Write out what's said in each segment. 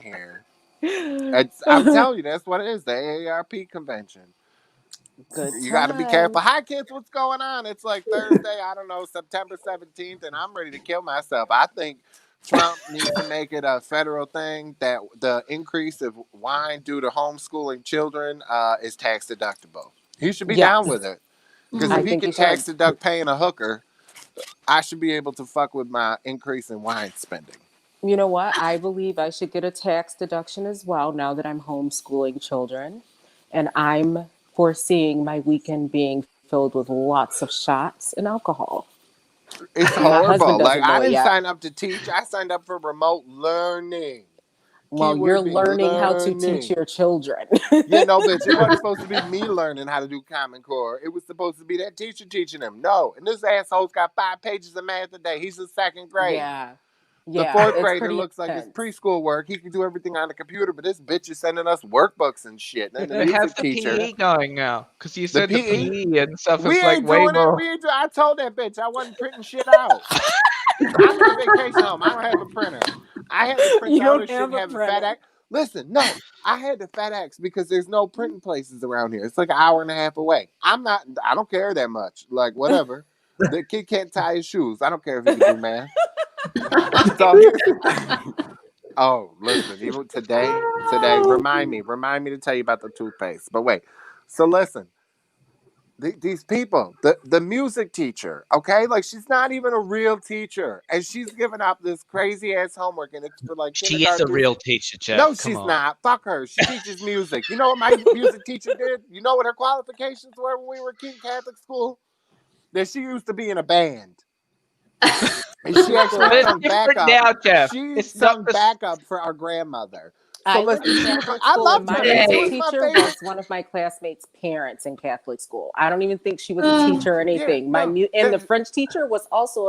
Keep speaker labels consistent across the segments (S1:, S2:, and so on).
S1: here. I'm telling you, that's what it is. The AARP convention.
S2: Good
S1: You got to be careful.
S2: times.
S1: Hi, kids. What's going on? It's like Thursday. I don't know, September 17th, and I'm ready to kill myself. I think Trump needs to make it a federal thing that the increase of wine due to homeschooling children is tax deductible. He should be down with
S2: Yes,
S1: it because
S2: I
S1: if he
S2: think
S1: can
S2: you should.
S1: tax deduct paying a hooker, I should be able to fuck with my increase in wine spending.
S2: You know what? I believe I should get a tax deduction as well now that I'm homeschooling children. And I'm foreseeing my weekend being filled with lots of shots and alcohol.
S1: It's
S2: My husband
S1: horrible. Like
S2: doesn't know
S1: I
S2: it
S1: didn't
S2: yet.
S1: sign up to teach. I signed up for remote learning.
S2: Well, you're
S1: Keyword being
S2: learning how to teach
S1: learning.
S2: your children.
S1: Yeah, no, bitch. It wasn't supposed to be me learning how to do Common Core. It was supposed to be that teacher teaching him. No, and this asshole's got 5 pages of math a day. He's in second grade.
S2: Yeah.
S1: The
S2: Yeah.
S1: fourth
S2: It's
S1: grader
S2: pretty
S1: looks like his
S2: intense.
S1: preschool work. He can do everything on the computer, but this bitch is sending us workbooks and shit. And the
S3: So how's
S1: music
S3: the
S1: teacher,
S3: PE going now? Because you
S1: the
S3: said the
S1: PE,
S3: PE and stuff
S1: we
S3: is like
S1: ain't
S3: way
S1: doing it.
S3: more.
S1: We ain't. I told that bitch I wasn't printing shit out. I'm in a vacation home. I don't have a printer. I had to print
S2: You
S1: all
S2: don't
S1: this shit
S2: have
S1: and
S2: a
S1: have a
S2: printer.
S1: FedEx. Listen, no, I had to FedEx because there's no printing places around here. It's like an hour and a half away. I don't care that much. Like, whatever. The kid can't tie his shoes. I don't care if he can do math. So here's. Oh, listen, even today, remind me to tell you about the toothpaste. But wait, so listen, these people, the music teacher, okay, like she's not even a real teacher, and she's giving up this crazy ass homework, and it's for like
S3: She is a
S1: kindergarten through.
S3: real teacher,
S1: No,
S3: Jeff. Come
S1: she's
S3: on.
S1: not. Fuck her. She teaches music. You know what my music teacher did? You know what her qualifications were when we were in Catholic school? That she used to be in a band. And she actually
S3: But it's
S1: sung
S3: different
S1: backup.
S3: now, Jeff.
S1: She
S3: It's not
S1: sung
S3: the
S1: backup for our grandmother. So
S2: I went
S1: listen,
S2: to
S1: she was like,
S2: Catholic
S1: I
S2: school, and
S1: loved
S2: my
S1: her. She
S2: music
S1: was
S3: Yay.
S1: my
S2: teacher
S1: favorite.
S2: was one of my classmates' parents in Catholic school. I don't even think she was a teacher or
S1: Yeah,
S2: anything.
S1: no.
S2: And the French teacher was also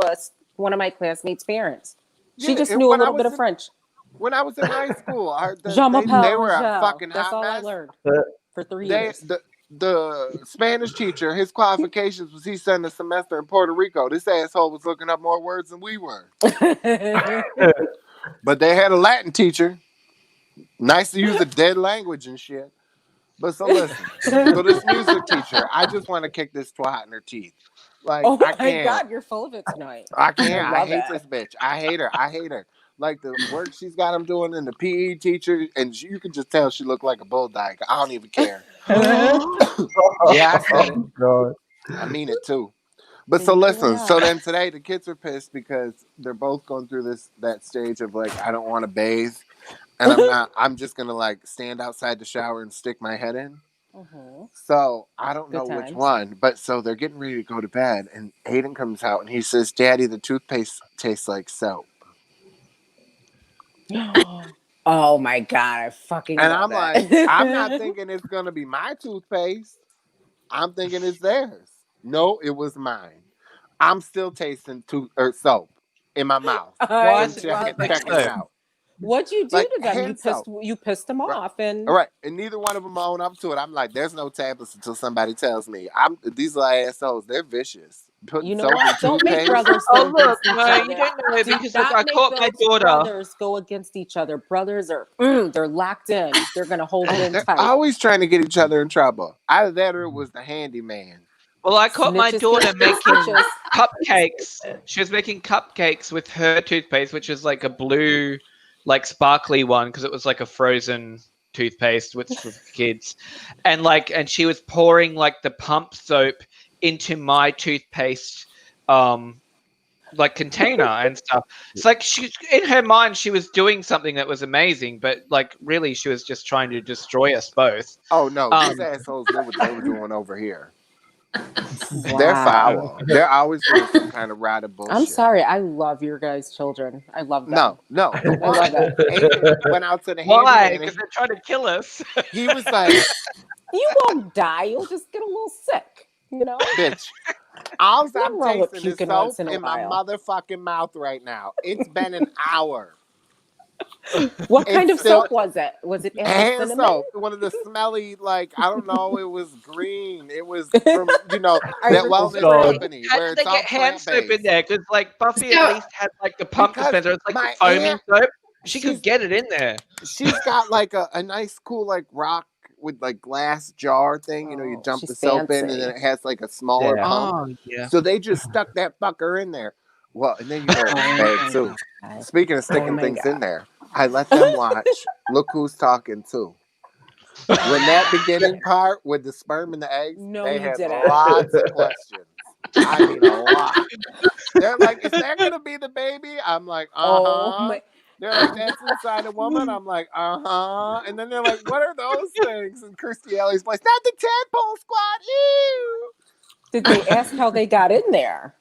S2: one of my classmates' parents. She
S1: Yeah,
S2: just
S1: and
S2: knew a little bit of French.
S1: when I was in high school,
S2: Jean
S1: they
S2: Mapel
S1: were a
S2: Angel.
S1: fucking
S2: That's
S1: hot
S2: all I
S1: mess.
S2: learned for three
S1: They
S2: years.
S1: the Spanish teacher, his qualifications was he spent a semester in Puerto Rico. This asshole was looking up more words than we were. But they had a Latin teacher. Nice to use a dead language and shit. But so listen. So this music teacher, I just want to kick this twat in her teeth. Like
S2: Oh
S1: I
S2: my
S1: can't.
S2: God, you're full of it tonight.
S1: I
S2: I
S1: can't. I
S2: love
S1: hate this
S2: it.
S1: bitch. I hate her. I hate her. Like the work she's got him doing in the PE teacher, and you can just tell she looked like a bulldog. I don't even care. Yeah, I said it.
S3: God.
S1: I mean it too. But so listen,
S2: Yeah.
S1: so then today the kids are pissed because they're both going through that stage of like I don't want to bathe, and I'm just gonna like stand outside the shower and stick my head in.
S2: Mhm.
S1: So I don't
S2: Good
S1: know which
S2: times.
S1: one, but so they're getting ready to go to bed, and Hayden comes out and he says, "Daddy, the toothpaste tastes like soap."
S2: Oh my God, I fucking
S1: And
S2: love
S1: I'm like, I'm not
S2: it.
S1: thinking it's gonna be my toothpaste. I'm thinking it's theirs. No, it was mine. I'm still tasting soap in my mouth
S3: Why
S2: I
S3: does
S1: and
S3: it taste
S2: love
S3: like
S1: checking it
S2: it.
S3: soap?
S1: out.
S2: What'd you do
S1: Like
S2: to them?
S1: hand soap.
S2: You pissed them
S1: Right.
S2: off,
S1: All
S2: and
S1: right. And neither one of them own up to it. I'm like, there's no tablets until somebody tells me. These little assholes, they're vicious. Putting
S2: you know
S1: soap in
S2: what? Don't make
S1: toothpaste.
S2: brothers go
S3: Oh look,
S2: against each
S3: no, you
S2: other.
S3: don't know it
S2: Do
S3: because look,
S2: not
S3: I
S2: make
S3: caught my
S2: those
S3: daughter.
S2: brothers go against each other. Brothers are they're locked in. They're gonna hold it in
S1: They're
S2: tight.
S1: always trying to get each other in trouble. Either that or it was the handyman.
S3: Well, I caught my
S2: Snitches get
S3: daughter making
S2: stitches.
S3: cupcakes. She was making cupcakes with her toothpaste, which is like a blue, like sparkly one, because it was like a frozen toothpaste, which for kids, and she was pouring like the pump soap into my toothpaste, like container and stuff. It's like she, in her mind, she was doing something that was amazing, but like really, she was just trying to destroy us both.
S1: Oh no,
S3: Um,
S1: these assholes knew what they were doing over here. They're
S2: Wow.
S1: foul. They're always doing some kind of rotted
S2: I'm
S1: bullshit.
S2: sorry. I love your guys' children. I love them.
S1: No, the
S2: I love
S1: one
S2: it.
S1: Aiden went out to the
S3: why?
S1: handyman
S3: Because
S1: and
S3: they're trying to kill us.
S1: he was like,
S2: You won't die. You'll just get a little sick. You know?
S1: bitch, all I'm
S2: Nothing wrong with
S1: tasting is
S2: puking once
S1: soap
S2: in a
S1: in my
S2: while.
S1: motherfucking mouth right now. It's been an hour.
S2: What kind
S1: It's
S2: of
S1: still
S2: soap was it? Was it apple
S1: hand
S2: cinnamon?
S1: soap. One of the smelly, like, I don't know, it was green. It was from,
S2: I
S1: that
S3: Oh
S1: wellness
S3: God!
S2: remember.
S1: company
S3: How
S1: where
S3: did
S1: it's
S3: they
S1: all
S3: get hand
S1: plant
S3: soap in
S1: based.
S3: there? Because like Buffy at
S4: So
S3: least had like the pump
S1: Because
S3: dispenser. It's like the
S1: my
S3: foaming
S1: aunt
S3: soap. She could get it in there.
S1: She's got like a nice cool like rock with like glass jar thing. You know, you
S2: Oh,
S1: jump the
S2: she's
S1: soap in, and then
S2: fancy.
S1: it has like a smaller
S4: Yeah.
S1: pump.
S3: Oh yeah.
S1: So they just stuck that fucker in there. Well, and then you know it was
S2: Oh
S1: bad
S2: my
S1: too.
S2: God.
S1: Speaking of
S2: Oh
S1: sticking
S2: my
S1: things in
S2: God.
S1: there, I let them watch Look Who's Talking Too. When that beginning part with the sperm and the eggs,
S2: No,
S1: they
S2: you
S1: had
S2: didn't.
S1: lots of questions. I mean, a lot. They're like, "Is that gonna be the baby?" I'm like, "Uh
S2: Oh
S1: huh."
S2: my.
S1: They're like, "That's inside a woman." I'm like, "Uh huh." And then they're like, "What are those things?" And Kirstie Alley's voice, "Not the tadpole squad." Ew.
S2: Did they ask how they got in there?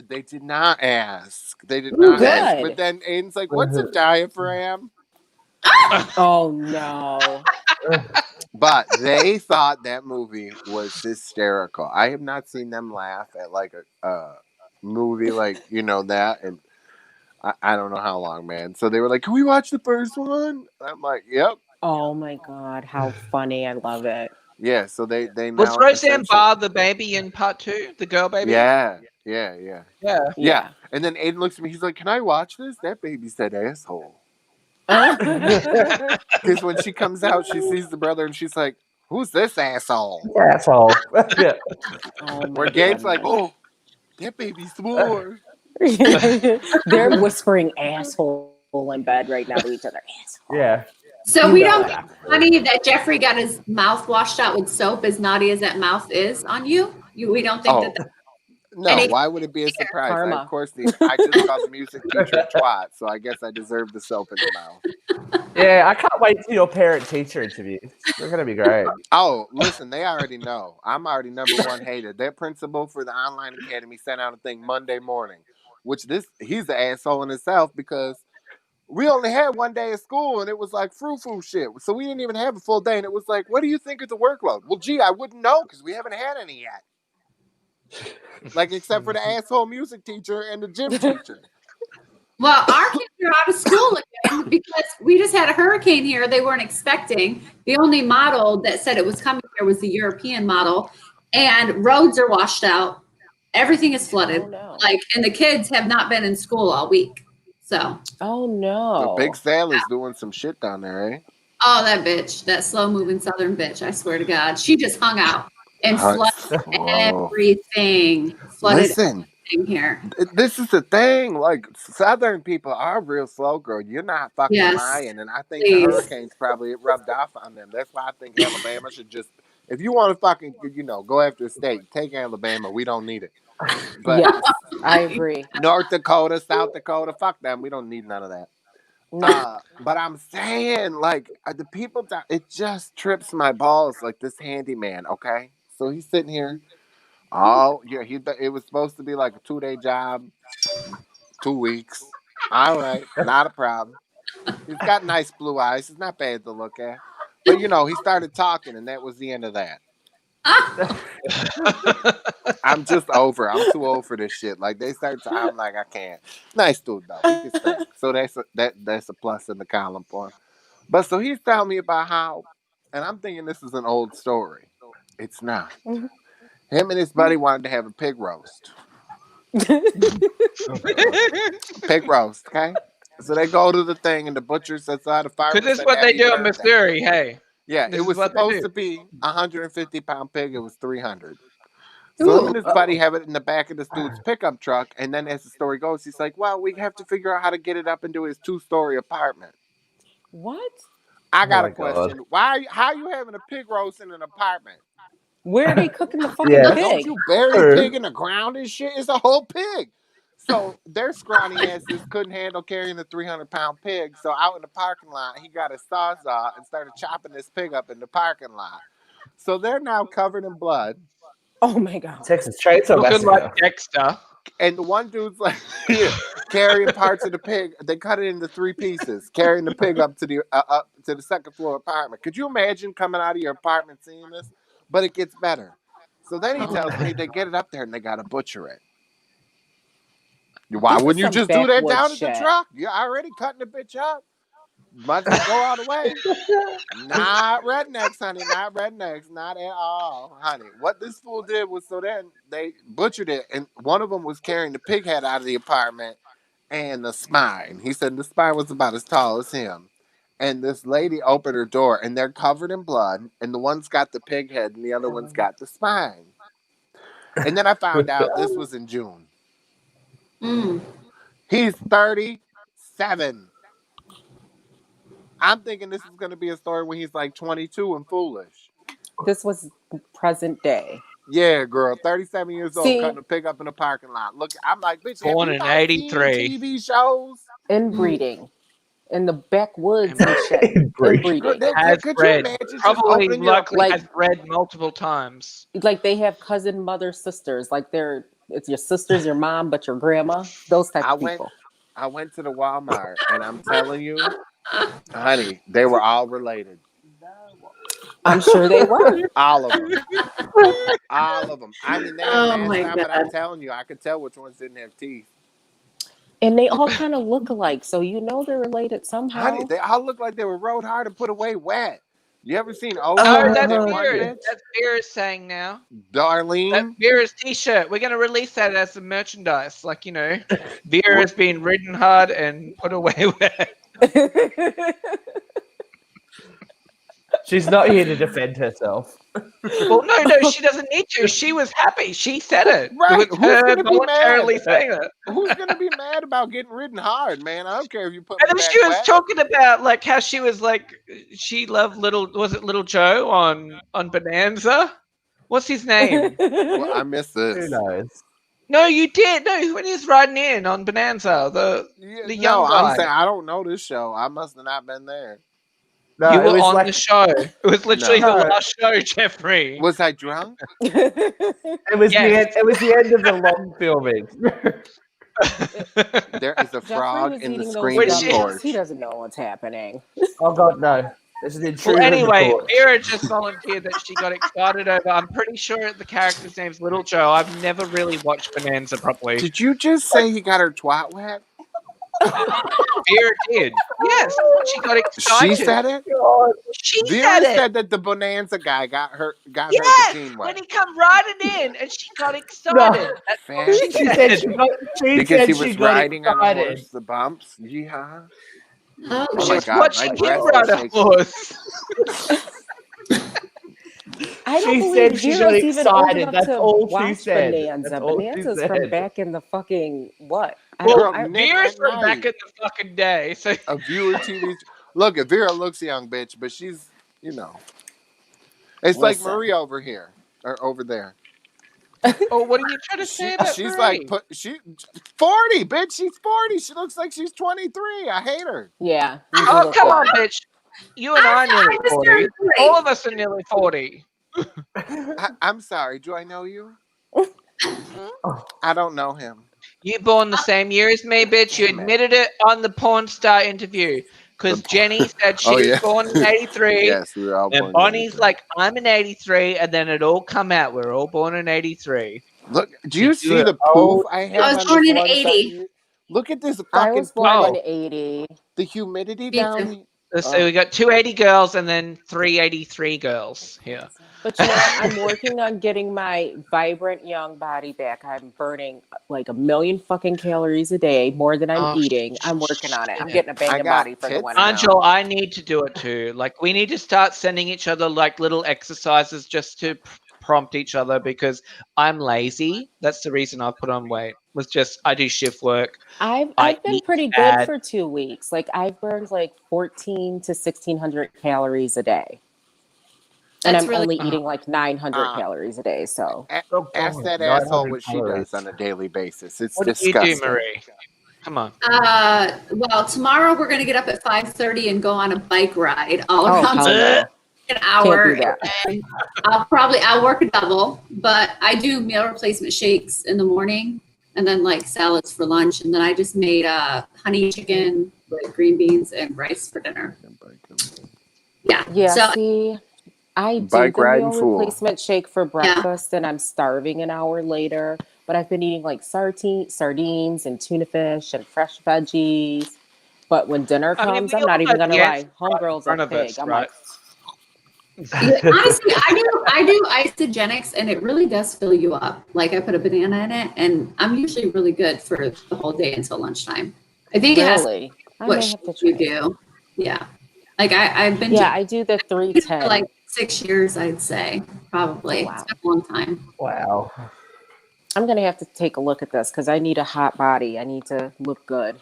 S1: They did not ask. They did
S2: Ooh,
S1: not ask. But
S2: good.
S1: then Aiden's like, "What's a diaphragm?"
S2: Oh no.
S1: But they thought that movie was hysterical. I have not seen them laugh at like a movie like that, and I don't know how long, man. So they were like, "Can we watch the first one?" I'm like, "Yep,
S2: Oh my God. How funny. I love it.
S1: yeah." So they
S3: Was
S1: now
S3: Roseanne
S1: essentially,
S3: Barr the baby in part 2? The girl baby?
S1: yeah.
S3: Yeah.
S1: Yeah.
S2: Yeah.
S1: And then Aiden looks at me. He's like, "Can I watch this?" That baby said asshole.
S2: Oh
S1: Because when she comes out, she sees the brother and she's like, "Who's this asshole?"
S4: Asshole. Yeah.
S2: my
S1: Where Gabe's like,
S2: goodness.
S1: "Oh, that baby swore."
S2: They're whispering asshole in bed right now to each other. Asshole.
S4: Yeah.
S5: So
S2: You
S5: we
S2: know
S5: don't
S2: it.
S5: think it's funny that Jeffrey got his mouth washed out with soap, as naughty as that mouth is on you. We don't think that
S1: Oh,
S5: that's
S1: no,
S5: anything.
S1: why would it be a surprise? I, of
S2: Karma.
S1: course, I just called the music teacher a twat, so I guess I deserve the soap in the mouth.
S4: Yeah, I can't wait till your parent-teacher interviews. They're going to be great.
S1: Oh, listen, they already know. I'm already number one hated. Their principal for the online academy sent out a thing Monday morning, which he's an asshole in himself because we only had one day of school and it was like frou-frou shit. So we didn't even have a full day. And it was like, what do you think of the workload? Well, gee, I wouldn't know because we haven't had any yet. Like, except for the asshole music teacher and the gym teacher.
S5: Well, our kids are out of school again because we just had a hurricane here. They weren't expecting. The only model that said it was coming here was the European model, and roads are washed out. Everything is flooded.
S2: Oh no.
S5: And the kids have not been in school all week. So,
S2: Oh
S1: So Big
S2: no.
S1: Sally's doing some shit down there, eh?
S5: oh, that bitch, that slow moving Southern bitch, I swear to God, she just hung out and flooded
S1: Whoa.
S5: everything. Flooded
S1: Listen,
S5: everything here.
S1: this is the thing. Like, Southern people are real slow, girl. You're not fucking
S5: Yes,
S1: lying. And I think the
S5: please.
S1: hurricanes probably rubbed off on them. That's why I think Alabama should just, if you want to fucking, go after a state, take Alabama. We don't need it. But
S2: Yes, I agree.
S1: North Dakota, South Dakota, fuck them. We don't need none of that.
S2: No.
S1: But I'm saying, like, the people, it just trips my balls, like this handyman, okay? So he's sitting here. Oh, yeah, it was supposed to be like a 2-day job, 2 weeks. All right, not a problem. He's got nice blue eyes. It's not bad to look at. But, he started talking, and that was the end of that. I'm just over. I'm too old for this shit. Like, they start to, I'm like, I can't. Nice dude, though. He can sing. So that's a plus in the column for him. But so he's telling me about how, and I'm thinking this is an old story. It's not.
S2: Mhm.
S1: Him and his buddy wanted to have a pig roast. Pig roast, okay? So they go to the thing, and the butcher says, the farmer
S3: Because this is
S1: said,
S3: what they
S1: happy
S3: do in
S1: birthday.
S3: Missouri, hey.
S1: Yeah, it
S3: This is
S1: was
S3: what they
S1: supposed
S3: do.
S1: to be a 150-pound pig. It was 300. So him
S5: Ooh.
S1: and his buddy have it in the back of this dude's pickup truck, and then as the story goes, he's like, well, we have to figure out how to get it up into his 2-story apartment.
S2: What?
S1: I
S4: Oh
S1: got
S4: my
S1: a
S4: God.
S1: question. How you having a pig roast in an apartment?
S2: Where are they cooking the fucking
S4: Yeah.
S1: Don't
S2: pig?
S1: you bury the pig in the ground and shit? It's a whole pig. So their scrawny asses couldn't handle carrying the 300-pound pig. So out in the parking lot, he got a sawzall and started chopping this pig up in the parking lot. So they're now covered in blood.
S2: Oh my god.
S4: Texas Chainsaw
S3: Looking
S4: Massacre.
S3: like Dexter.
S1: And the one dude's like carrying parts of the pig. They cut it into 3 pieces, carrying the pig up to the second floor apartment. Could you imagine coming out of your apartment seeing this? But it gets better. So then he tells me they get it up there and they got to butcher it. Why
S2: This is
S1: wouldn't you
S2: some
S1: just do that
S2: backwoods
S1: down at the
S2: shit.
S1: truck? You're already cutting the bitch up. Might as well go all the way. Not rednecks, honey. Not rednecks. Not at all, honey. What this fool did was so then they butchered it, and one of them was carrying the pig head out of the apartment, and the spine. He said the spine was about as tall as him. And this lady opened her door, and they're covered in blood, and the one's got the pig head, and the other one's got the spine. And then I found out this was in June.
S5: Mm.
S1: He's 37. I'm thinking this is going to be a story when he's like 22 and foolish.
S2: This was present day.
S1: Yeah, girl, 37 years old,
S2: See?
S1: cutting a pig up in a parking lot. Look, I'm like, bitch,
S3: Born
S1: have you
S3: in
S1: not
S3: 83.
S1: seen TV shows?
S2: Inbreeding. In the backwoods and shit.
S4: Inbreeding.
S1: Girl,
S2: Inbreeding.
S3: Has
S1: could you
S3: bred.
S1: imagine just
S3: Probably
S1: opening your
S3: likely
S2: Like-
S3: has bred multiple times.
S2: Like they have cousin, mother, sisters. Like it's your sisters, your mom, but your grandma. Those type of people.
S1: I went to the Walmart, and I'm telling you, honey, they were all related.
S2: I'm sure they were.
S1: All of them. All of them. I mean, they
S5: Oh
S1: had
S5: my
S1: masks on, but I'm
S5: God.
S1: telling you, I could tell which ones didn't have teeth.
S2: And they all kind of look alike, so you know they're related somehow.
S1: Honey, they all look like they were rode hard and put away wet. You ever seen Otis?
S3: Oh,
S2: Oh,
S3: that's
S2: that
S3: Vera's. That's Vera's saying now. That's
S1: Darlene?
S3: Vera's t-shirt. We're going to release that as some merchandise. Like, you know, Vera's been ridden hard and put away wet.
S4: She's not here to defend herself.
S3: Well, no, she doesn't need to. She was happy. She said it.
S1: Right.
S3: It was
S1: Who's
S3: her
S1: gonna be
S3: voluntarily
S1: mad?
S3: saying it.
S1: Who's going to be mad about getting ridden hard, man? I don't care if you put
S3: And
S1: me
S3: then
S1: back
S3: she was
S1: wet.
S3: talking about like how she was like she loved Little Joe on Bonanza? What's his name?
S1: Well, I missed
S4: Who
S1: this.
S4: knows?
S3: No, you did. No, when he was riding in on Bonanza, the
S1: Yeah,
S3: The
S1: no,
S3: young
S1: I'm
S3: guy.
S1: saying I don't know this show. I must have not been there.
S4: No,
S3: you
S4: it
S3: were
S4: was
S3: on
S4: like
S3: the show. It was literally
S4: No.
S3: the last show, Jeffrey.
S1: Was I drunk?
S4: it was
S3: Yes.
S4: the end of the long filming.
S1: There is a
S2: Jeffrey
S1: frog
S2: was
S1: in the
S2: eating those
S1: screen
S3: Which
S2: gummies.
S1: porch.
S2: He doesn't know what's happening.
S4: Oh God, no! This is intrusion
S3: Well, anyway,
S4: report.
S3: Vera just volunteered that she got excited over. I'm pretty sure the character's name's Little Joe. I've never really watched Bonanza properly.
S1: Did you just say he got her twat wet?
S3: Vera did. Yes, she got excited.
S1: She said it?
S4: God.
S3: She
S1: Vera
S3: said it.
S1: said that the Bonanza guy got her
S3: Yes,
S1: bikini
S3: when
S1: wet.
S3: he come riding in and she got excited. That's what she
S4: She
S3: said.
S4: said she
S1: Because
S4: said
S1: he
S4: she
S1: was
S4: got
S1: riding on a
S4: excited.
S1: horse, the bumps. Yeehaw.
S5: Oh,
S1: Oh
S3: She
S1: my
S3: was
S1: God,
S3: watching
S1: my
S3: him
S1: breath
S3: ride
S1: is
S3: a
S1: shaking.
S3: horse.
S2: I don't
S4: She
S2: believe
S4: said she got
S2: Vera's even old
S4: excited.
S2: enough
S4: That's
S2: to
S4: all she
S2: watch
S4: said.
S2: Bonanza.
S4: That's all she
S2: Bonanza's from
S4: said.
S2: back in the fucking what?
S3: Well,
S1: Girl, Nick
S3: Vera's
S1: at
S3: from back
S1: night.
S3: in the fucking day. So
S1: A viewer TV. Look, if Vera looks young, bitch, but she's, you know. It's like
S2: Listen.
S1: Marie over here. Or over there.
S3: oh, what are you trying to say about
S1: She's
S3: Marie?
S1: like, she 40, bitch. She's 40. She looks like she's 23. I hate her.
S2: Yeah.
S3: Oh, come on, bitch. You and I are nearly
S5: I just
S3: 40.
S5: turned 40.
S3: All of us are nearly 40.
S1: I'm sorry. Do I know you? I don't know him.
S3: You born the same year as me, bitch. You
S1: Damn it.
S3: admitted it on the porn star interview. Because Jenny said she
S1: Oh,
S3: was
S1: yeah.
S3: born in 83.
S1: Yes, we were all born
S3: And
S1: in
S3: Bonnie's
S1: 83.
S3: like, I'm in 83. And then it all come out. We're all born in 83.
S1: Look, do you
S3: You
S1: see the
S4: old-
S1: poof I have
S5: I was
S1: on
S5: born
S1: this
S5: in
S1: one
S5: 80.
S1: side? Look at this
S2: I
S1: fucking
S2: was born
S3: Oh.
S2: in 80.
S1: the humidity
S5: Me
S1: down
S5: too.
S1: here.
S3: So we got 280 girls and then 383 girls here.
S2: But you know what? I'm working on getting my vibrant young body back. I'm burning like 1,000,000 fucking calories a day, more than I'm
S3: Oh,
S2: eating. I'm working on it. I'm
S3: shit.
S2: getting a
S1: I
S2: banging
S1: got
S2: body for the
S1: tits
S2: winter.
S1: now.
S3: Angel, I need to do it too. Like, we need to start sending each other like little exercises just to prompt each other because I'm lazy. That's the reason I've put on weight. Was just I do shift work.
S2: I've
S3: I
S2: been
S3: eat
S2: pretty
S3: bad.
S2: good for 2 weeks. Like I've burned like 14 to 1,600 calories a day. And
S5: That's
S2: I'm
S5: really-
S2: only eating like 900
S1: Uh,
S2: calories a day. So
S1: Ask that
S4: 900
S1: asshole what she
S4: calories.
S1: does on a daily basis. It's
S3: What do you
S1: disgusting.
S3: do, Marie? Come on.
S5: Well, tomorrow we're going to get up at 5:30 and go on a bike ride all
S2: oh,
S5: around
S2: hell no.
S5: an hour.
S2: Can't do that.
S5: And I'll work a double, but I do meal replacement shakes in the morning and then like salads for lunch. And then I just made honey chicken with green beans and rice for dinner. Yeah.
S2: Yeah,
S5: So
S2: see, I do
S1: Bike
S2: the
S1: riding
S2: meal
S1: fool.
S2: replacement shake for breakfast and I'm starving an hour later. But I've been eating like sardines and tuna fish and fresh veggies. But when dinner
S3: I mean,
S2: comes,
S3: we
S2: I'm not
S3: all
S2: even
S3: know
S2: gonna
S3: the
S2: lie.
S3: answer's right in
S2: Homegirl's
S3: front
S2: a
S3: of us,
S2: pig. I'm
S3: right?
S2: like,
S5: Yeah, honestly, I do isogenics, and it really does fill you up. Like I put a banana in it, and I'm usually really good for the whole day until lunchtime. I think it has
S2: Really? I
S5: what
S2: may have to
S5: you
S2: try it.
S5: do. Yeah, like I've been
S2: Yeah, I do the
S5: for
S2: 310.
S5: like 6 years, I'd say probably.
S2: Oh, wow.
S5: It's been a long time.
S4: Wow.
S2: I'm gonna have to take a look at this because I need a hot body. I need to look good.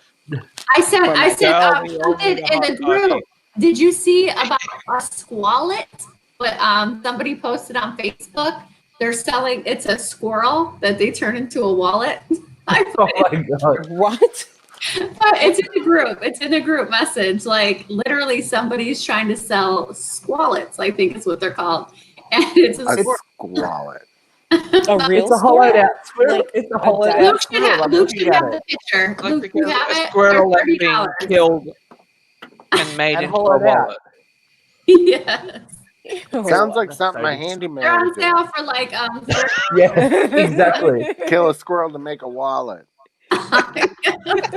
S5: I said
S2: For my
S3: Girl, we all
S5: posted
S3: need a
S5: in
S3: hot
S5: the group.
S3: body.
S5: Did you see about a squalet? But somebody posted on Facebook. They're selling. It's a squirrel that they turn into a wallet.
S4: Oh my god.
S2: What?
S5: It's in the group. It's in the group message. Like literally, somebody's trying to sell squalets. I think is what they're called, and it's a
S1: A
S5: squirrel.
S1: squallet.
S2: A real
S4: It's a hollowed
S2: squirrel?
S4: out squirrel.
S2: Like
S4: It's a
S2: a
S4: hollowed
S2: dead-
S4: out
S5: Luke should
S4: squirrel.
S5: have,
S4: I'm
S5: Luke
S4: looking
S5: should
S4: at
S5: have
S4: it.
S5: the picture.
S3: Like
S5: Luke, you have
S3: a
S5: it?
S3: squirrel
S5: They're
S3: that's being
S5: $30.
S3: killed and made
S4: And
S3: into a
S4: hollowed out.
S3: wallet.
S5: Yes.
S1: Sounds like
S4: that's
S1: something
S4: so
S1: a
S5: They're
S1: handyman
S5: on
S1: would do.
S5: sale for like
S4: Yeah, exactly.
S1: Kill a squirrel to make a wallet.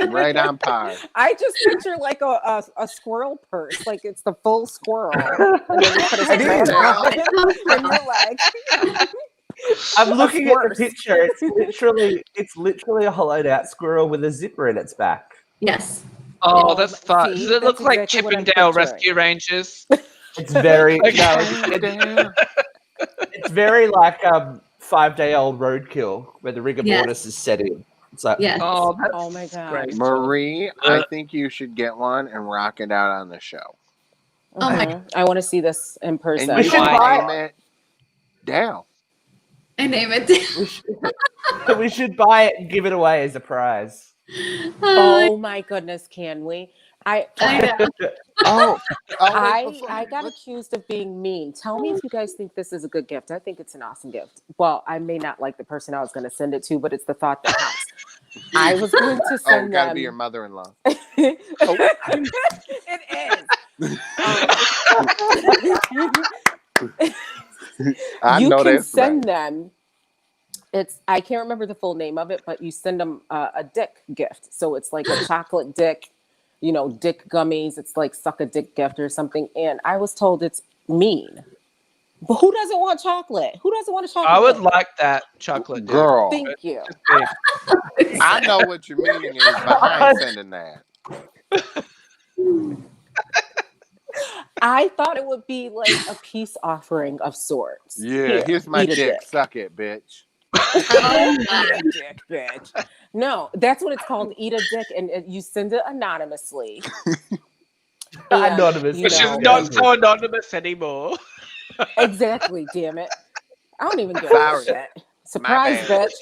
S1: Right on par.
S2: I just picture like a squirrel purse, like it's the full squirrel, and then you put a
S4: It
S2: strap
S4: is.
S2: on it, and you're like,
S4: I'm looking at the
S2: worse.
S4: picture. It's literally a hollowed out squirrel with a zipper in its back.
S5: Yes.
S3: Oh, that's fun.
S2: see,
S3: Does it look
S2: that's
S3: like
S2: exactly what I'm
S3: Chippendale
S2: picturing.
S3: Rescue Rangers?
S4: It's very
S3: Okay.
S4: no, it's very like 5-day-old roadkill where the rigor
S5: Yes.
S4: mortis is set in. It's like
S5: Yes.
S3: Oh, that's
S2: Oh my God.
S3: great.
S1: Marie, I think you should get one and rock it out on the show.
S5: Oh my-
S2: Mhm. I want to see this in person.
S1: And you
S4: should
S1: should
S4: buy
S1: name it Dale.
S5: I name it.
S4: we should buy it and give it away as a prize.
S2: Oh my goodness, can we?
S5: I know.
S1: Oh,
S2: I got accused of being mean. Tell me if you guys think this is a good gift. I think it's an awesome gift. Well, I may not like the person I was going to send it to, but it's the thought that counts. I was going to
S1: Oh,
S2: send
S1: gotta
S2: them.
S1: be your mother-in-law.
S2: It is.
S1: I
S2: You
S1: know
S2: can
S1: that's
S2: send
S1: right.
S2: them. I can't remember the full name of it, but you send them a dick gift. So it's like a chocolate dick, dick gummies. It's like suck a dick gift or something. And I was told it's mean. But who doesn't want chocolate? Who doesn't want a chocolate?
S3: I would
S2: dick?
S3: like that chocolate dick.
S1: Girl,
S2: Thank you.
S1: I know what your meaning is behind sending that.
S2: I thought it would be like a peace offering of sorts.
S1: Yeah,
S2: Here,
S1: here's my
S2: eat a
S1: dick. Suck it, bitch.
S2: Eat a dick, bitch. No, that's what it's called. Eat a dick, and you send it anonymously. And,
S4: Anonymous.
S3: Which is
S4: No.
S3: not so anonymous anymore.
S2: Exactly, damn it. I don't even give
S1: Sorry.
S2: a shit. Surprise,
S1: bad.
S2: bitch.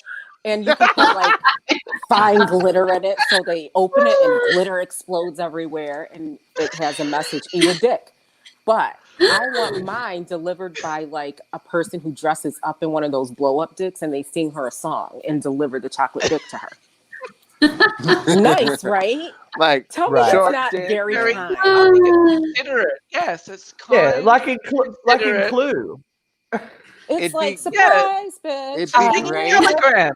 S2: And you can put like fine glitter in it, so they open it and glitter explodes everywhere, and it has a message: eat a dick. But I want mine delivered by like a person who dresses up in one of those blow up dicks, and they sing her a song and deliver the chocolate dick to her. Nice, right?
S1: Like,
S2: Tell me
S4: Right.
S2: it's
S1: short
S2: not
S1: dick,
S2: very kind.
S3: Considerate. Yes, it's kind.
S4: Yeah, like in
S3: Considerate.
S4: Clue.
S2: It's
S1: It'd
S2: like
S1: be-
S2: surprise, bitch.
S1: it'd
S3: I
S1: be
S3: think
S1: great.
S3: telegram.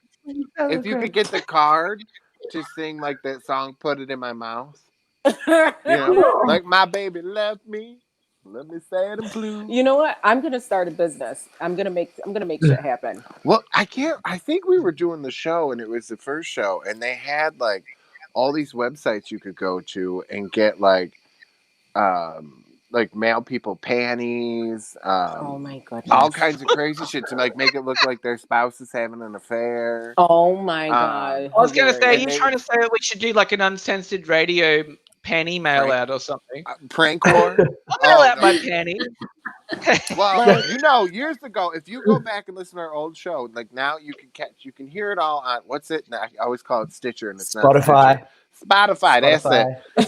S1: If you could get the card to sing like that song, Put It in My Mouth. Like my baby left me. Let me say it in blue.
S2: You know what? I'm gonna start a business. I'm gonna make shit happen.
S1: Well, I think we were doing the show and it was the first show and they had like all these websites you could go to and get like mail people panties,
S2: Oh my goodness.
S1: all kinds of crazy shit to like make it look like their spouse is having an affair.
S2: Oh my god.
S3: I was going to say, are
S1: And
S3: you
S1: they-
S3: trying to say that we should do like an uncensored radio panty mail out or something?
S1: Prank war.
S3: I'll mail out
S1: no.
S3: my panty.
S1: Well,
S2: Like-
S1: years ago, if you go back and listen to our old show, like now you can hear it all on what's it? I always call it Stitcher, and it's not
S4: Spotify.
S1: Stitcher. Spotify, that's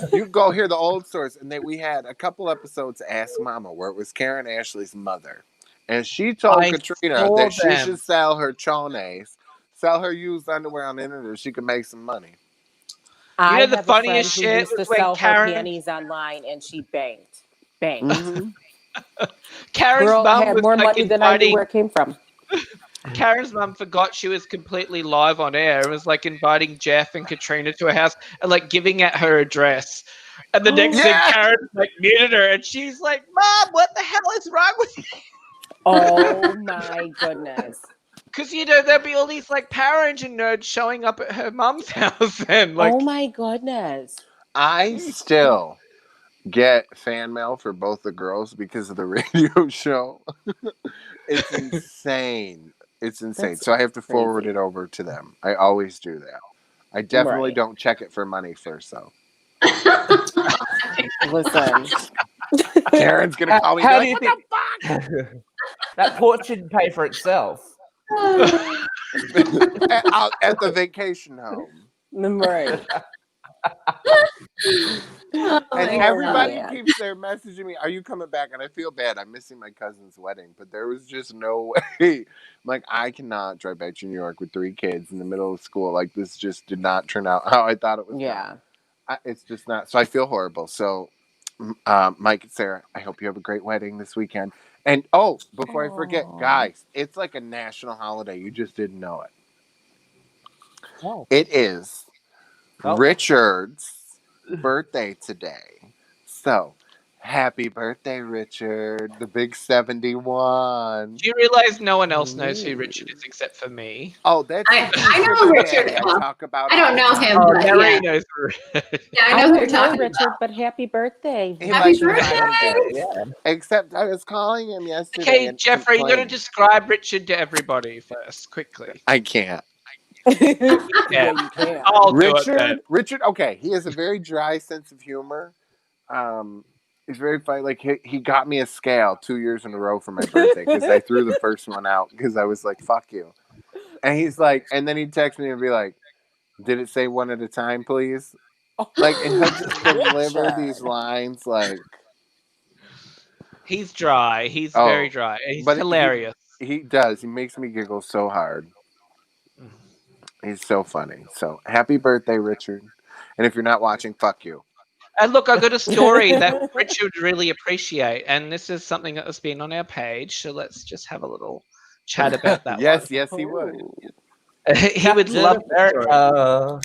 S1: it. You go hear the old source, and we had a couple episodes of Ask Mama where it was Karen Ashley's mother, and she told
S3: I
S1: Katrina
S3: saw
S1: that she
S3: them.
S1: should sell her chones, sell her used underwear on the internet, she could make some money.
S2: I
S3: know, the
S2: have
S3: funniest
S2: a friend who
S3: shit
S2: used to
S3: was when
S2: sell
S3: Karen-
S2: her panties online, and she banked. Banked.
S1: Mm-hmm.
S3: Karen's
S2: Girl
S3: mum
S2: had
S3: was
S2: more money
S3: fucking
S2: than I knew
S3: fighting.
S2: where it came from.
S3: Karen's mum forgot she was completely live on air and was like inviting Jeff and Katrina to her house and like giving out her address. And the next thing,
S1: Yeah.
S3: Karen like muted her, and she's like, "Mom, what the hell is wrong with you?"
S2: Oh my goodness.
S3: Because there'll be all these like Power Engine nerds showing up at her mum's house, and like,
S2: Oh my goodness.
S1: I still get fan mail for both the girls because of the radio show. It's insane. It's insane.
S2: That's
S1: So I have to forward
S2: crazy.
S1: it over to them. I always do that. I definitely
S2: Right.
S1: don't check it for money first, though.
S2: Listen.
S1: Karen's gonna call me.
S4: How
S1: And
S4: do
S1: be
S4: you
S1: like, what
S4: think that porch should pay for itself?
S1: the fuck? At the vacation home.
S2: Right.
S5: Oh
S1: And
S5: my
S1: everybody
S2: man.
S1: keeps there messaging me, "Are you coming back?" And I feel bad. I'm missing my cousin's wedding, but there was just no way. Like, I cannot drive back to New York with 3 kids in the middle of school. Like, this just did not turn out how I thought it was.
S2: Yeah.
S1: It's just not. So I feel horrible. So, Mike and Sarah, I hope you have a great wedding this weekend. And before I forget,
S2: Aw.
S1: guys, it's like a national holiday. You just didn't know it.
S4: Oh.
S1: It is
S4: Oh.
S1: Richard's birthday today. So, happy birthday, Richard, the big 71.
S3: do you realize no one else knows who Richard is except for me?
S1: Oh, that's
S5: I
S1: the
S5: know
S1: sugar
S5: Richard.
S1: daddy I talk about.
S5: I don't
S1: all
S5: know
S1: the time.
S5: him,
S3: Oh,
S5: but
S3: Mary
S5: yeah.
S3: knows.
S5: Yeah, I
S2: I
S5: know who you're
S2: don't know
S5: talking
S2: Richard,
S5: about.
S2: but happy birthday.
S1: He
S5: Happy
S1: likes
S5: birthday!
S1: Friday.
S4: Yeah.
S1: Except I was calling him yesterday.
S3: Okay,
S1: and
S3: Jeffrey, you got to
S1: complained.
S3: describe Richard to everybody first, quickly.
S1: I can't.
S2: Yeah, you can.
S3: I'll do it then.
S1: Richard. Okay, he has a very dry sense of humor. He's very funny. Like he got me a scale 2 years in a row for my birthday because I threw the first one out because I was like, "Fuck you," and he's like, and then he'd text me and be like, "Did it say one at a time, please?" Like, and he'll just deliver these
S2: Richard.
S1: lines like,
S3: He's dry. He's
S1: Oh,
S3: very dry. He's
S1: but
S3: hilarious.
S1: he does. He makes me giggle so hard. He's so funny. So happy birthday, Richard! And if you're not watching, fuck you.
S3: And look, I got a story that Richard would really appreciate, and this is something that has been on our page. So let's just have a little chat about that.
S1: Yes, he would.
S3: one. He would
S4: Captain
S3: love the story.
S4: America.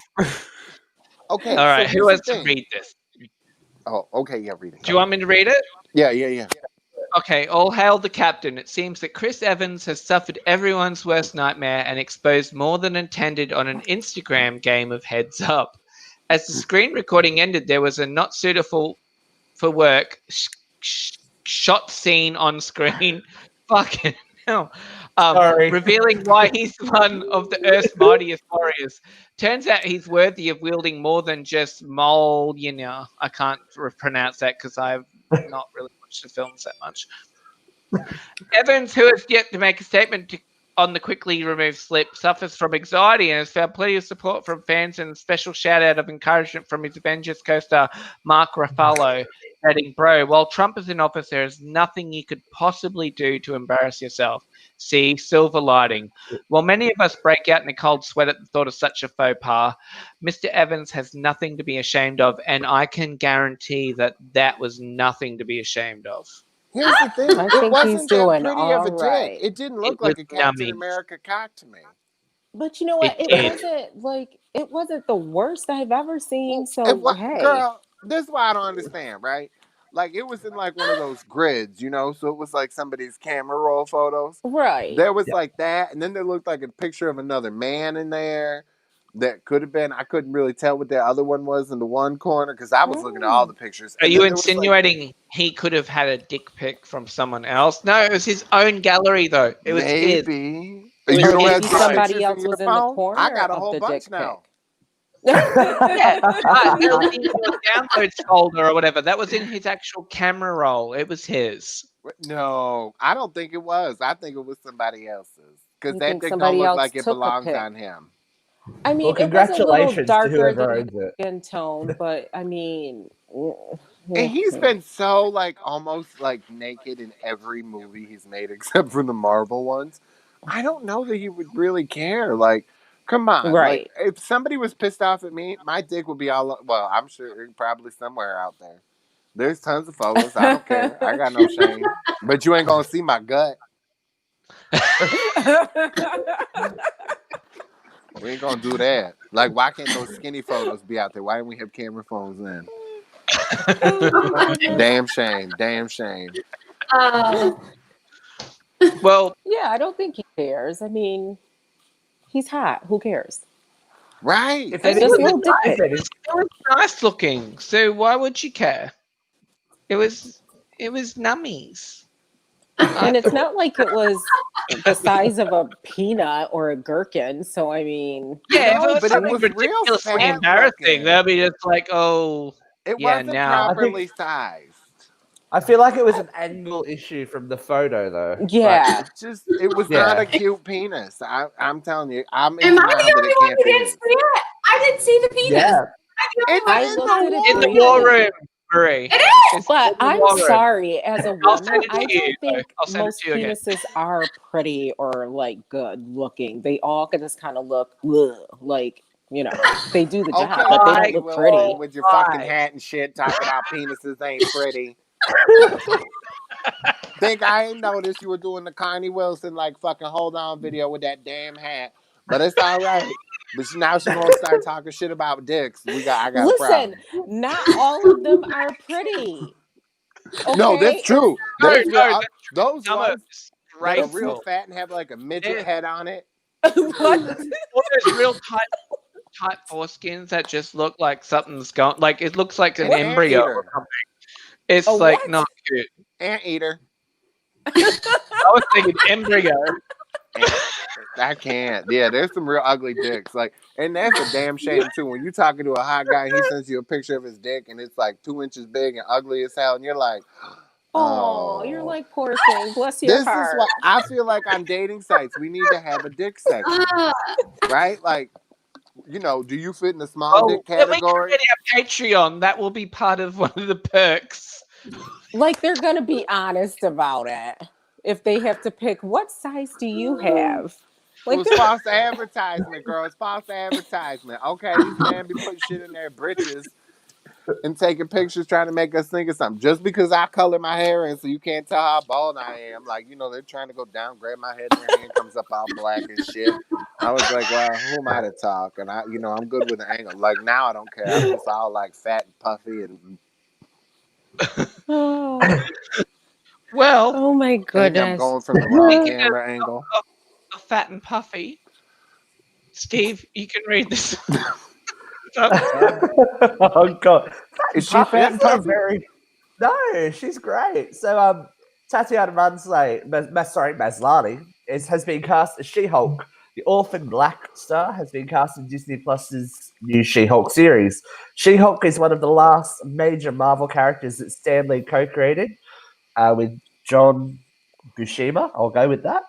S1: Okay.
S3: All right,
S1: so
S3: who
S1: here's
S3: has
S1: the
S3: to
S1: thing.
S3: read this?
S1: Oh, okay. Yeah, read it.
S3: Do you want me to read it?
S1: Yeah.
S3: Okay, all hail the captain. It seems that Chris Evans has suffered everyone's worst nightmare and exposed more than intended on an Instagram game of Heads Up. As the screen recording ended, there was a not suitable for work shot scene on screen. Fucking hell.
S4: Sorry.
S3: Revealing why he's one of the Earth's mightiest warriors. Turns out he's worthy of wielding more than just Mjolnir. I can't pronounce that because I've not really watched the films that much. Evans, who has yet to make a statement on the quickly removed slip, suffers from anxiety and has found plenty of support from fans and a special shout out of encouragement from his Avengers co-star Mark Ruffalo, adding, "Bro, while Trump is in office, there is nothing you could possibly do to embarrass yourself. See, silver lining. While many of us break out in a cold sweat at the thought of such a faux pas, Mr. Evans has nothing to be ashamed of, and I can guarantee that that was nothing to be ashamed of."
S1: Here's the thing.
S2: I
S1: It
S2: think he's
S1: wasn't that
S2: doing
S1: pretty of a
S2: all
S1: dick.
S2: right.
S1: It didn't
S3: It
S1: look like
S3: was
S1: a Captain
S3: yummy.
S1: America cock to me.
S2: But you know what?
S3: It
S2: It
S3: did.
S2: wasn't like it wasn't the worst I've ever seen. So hey,
S1: Girl, this is why I don't understand, right? Like, it was in like one of those grids, so it was like somebody's camera roll photos.
S2: right?
S1: There was like that, and then there looked like a picture of another man in there that could have been. I couldn't really tell what the other one was in the one corner because I was looking at all the pictures.
S3: Are
S1: And
S3: you
S1: then there was, like,
S3: insinuating he could have had a dick pic from someone else? No, it was his own gallery, though. It was his.
S1: maybe
S3: It
S1: you
S3: was
S1: don't
S3: his
S1: have
S3: choice.
S1: dick
S2: Somebody
S1: pictures
S2: else
S1: in your
S2: was in the
S1: phone?
S2: corner
S1: I got a
S2: of
S1: whole
S2: the
S1: bunch
S2: dick
S1: now.
S3: Yeah, but it was in your downloads folder or whatever. That was in his actual camera roll. It was his.
S1: No, I don't think it was. I think it was somebody else's because
S2: You
S1: that
S2: think
S1: dick don't
S2: somebody
S1: look
S2: else
S1: like it
S2: took a
S1: belongs
S2: pic?
S1: on him.
S2: I mean,
S4: Well,
S2: it was a little
S4: congratulations to
S2: darker
S4: whoever
S2: than
S4: owns it.
S2: in tone, but I mean,
S1: And he's been so like almost like naked in every movie he's made except for the Marvel ones. I don't know that he would really care. Like, come on.
S2: right.
S1: Like, if somebody was pissed off at me, my dick would be all. Well, I'm sure probably somewhere out there. There's tons of photos. I don't care. I got no shame. But you ain't gonna see my gut. We ain't gonna do that. Like, why can't those skinny photos be out there? Why don't we have camera phones then? Damn shame. Damn shame.
S3: Well,
S2: Yeah, I don't think he cares. I mean, he's hot. Who cares?
S1: Right.
S4: If
S2: It's
S4: anyone
S2: just a little
S4: decides
S2: dick pic.
S4: that
S3: it was nice looking. So why would you care? It was nummies.
S2: And it's not like it was the size of a peanut or a gherkin. So, I mean,
S3: Yeah, if
S1: No,
S3: it was
S1: but it
S3: something
S1: was real
S3: ridiculously
S1: fat
S3: embarrassing,
S1: looking.
S3: they'll be just like, oh,
S1: It
S3: yeah,
S1: wasn't
S3: now.
S1: properly sized.
S4: I feel like it was an angle issue from the photo, though.
S2: yeah.
S1: It was
S4: Yeah.
S1: not a cute penis. I'm telling you, I'm in
S5: Am I
S1: denial
S5: the
S1: that
S5: only
S1: it
S5: one
S1: can't
S5: who
S1: be
S5: didn't
S1: me.
S5: see it? I didn't see the penis.
S4: Yeah.
S5: I'm the only
S2: I
S5: one who
S2: looked
S5: saw
S2: at
S5: it.
S2: it
S3: In the
S2: briefly.
S3: war room, Marie.
S5: It is.
S3: It's
S2: But
S3: in the
S2: I'm
S3: war room.
S2: sorry, as a
S3: I'll send
S2: woman,
S3: it to
S2: I
S3: you,
S2: don't think
S3: I'll send it
S2: most
S3: to you again.
S2: penises are pretty or like good looking. They all can just kind of look ugh, like, you know, they do the job,
S1: Okay,
S2: but they
S1: Maggie
S2: don't look
S1: Wilson,
S2: pretty.
S1: with your fucking
S3: Right.
S1: hat and shit, talking about penises ain't pretty. Think I ain't noticed you were doing the Connie Wilson like fucking hold on video with that damn hat, but it's all right. But now she gonna start talking shit about dicks. I got a
S2: Listen,
S1: problem.
S2: not all of them are pretty.
S1: No, that's
S2: Okay?
S1: true.
S3: No,
S1: There's real,
S3: no,
S1: those
S3: some
S1: ones
S3: are
S1: that are real
S3: graceful.
S1: fat and have like a midget
S3: Yeah.
S1: head on it.
S2: What?
S3: All those real tight foreskins that just look like something's going, like it looks like an
S1: An
S3: embryo or
S1: anteater.
S3: something. It's
S2: A
S3: like
S2: what?
S3: not cute.
S1: Anteater.
S3: I was thinking embryo.
S1: I can't. Yeah, there's some real ugly dicks. Like, and that's a damn shame too. When you talking to a hot guy and he sends you a picture of his dick and it's like 2 inches big and ugly as hell, and you're like,
S2: Oh, you're
S1: oh.
S2: like, poor thing. Bless your
S1: This is
S2: heart.
S1: what I feel like on dating sites. We need to have a dick section, right? Like, you know, do you fit in the small
S3: Oh,
S1: dick
S3: we can
S1: category?
S3: get our Patreon. That will be part of one of the perks.
S2: Like, they're going to be honest about it. If they have to pick, what size do you have?
S1: It
S2: Like,
S1: was false advertisement, girl. It's false advertisement. Okay, these men be putting shit in their britches and taking pictures trying to make us think of something. Just because I color my hair in so you can't tell how bald I am. Like, you know, they're trying to go down, grab my head and their hand comes up all black and shit. I was like, well, who am I to talk? And I'm good with the angle. Like now I don't care. I'm just all like fat and puffy and
S2: oh,
S3: Well,
S2: oh my
S1: I'm
S2: goodness.
S1: going from the wrong
S3: Speaking
S1: camera angle.
S3: of fat and puffy, Steve, you can read this.
S4: Oh god.
S1: Is she
S4: Puffy,
S1: fat and
S4: that's not a
S1: puffy?
S4: very... No, she's great. So Tatiana Maslany has been cast as She-Hulk. The Orphan Black star has been cast in Disney Plus's new She-Hulk series. She-Hulk is one of the last major Marvel characters that Stan Lee co-created with John Buscema. I'll go with that.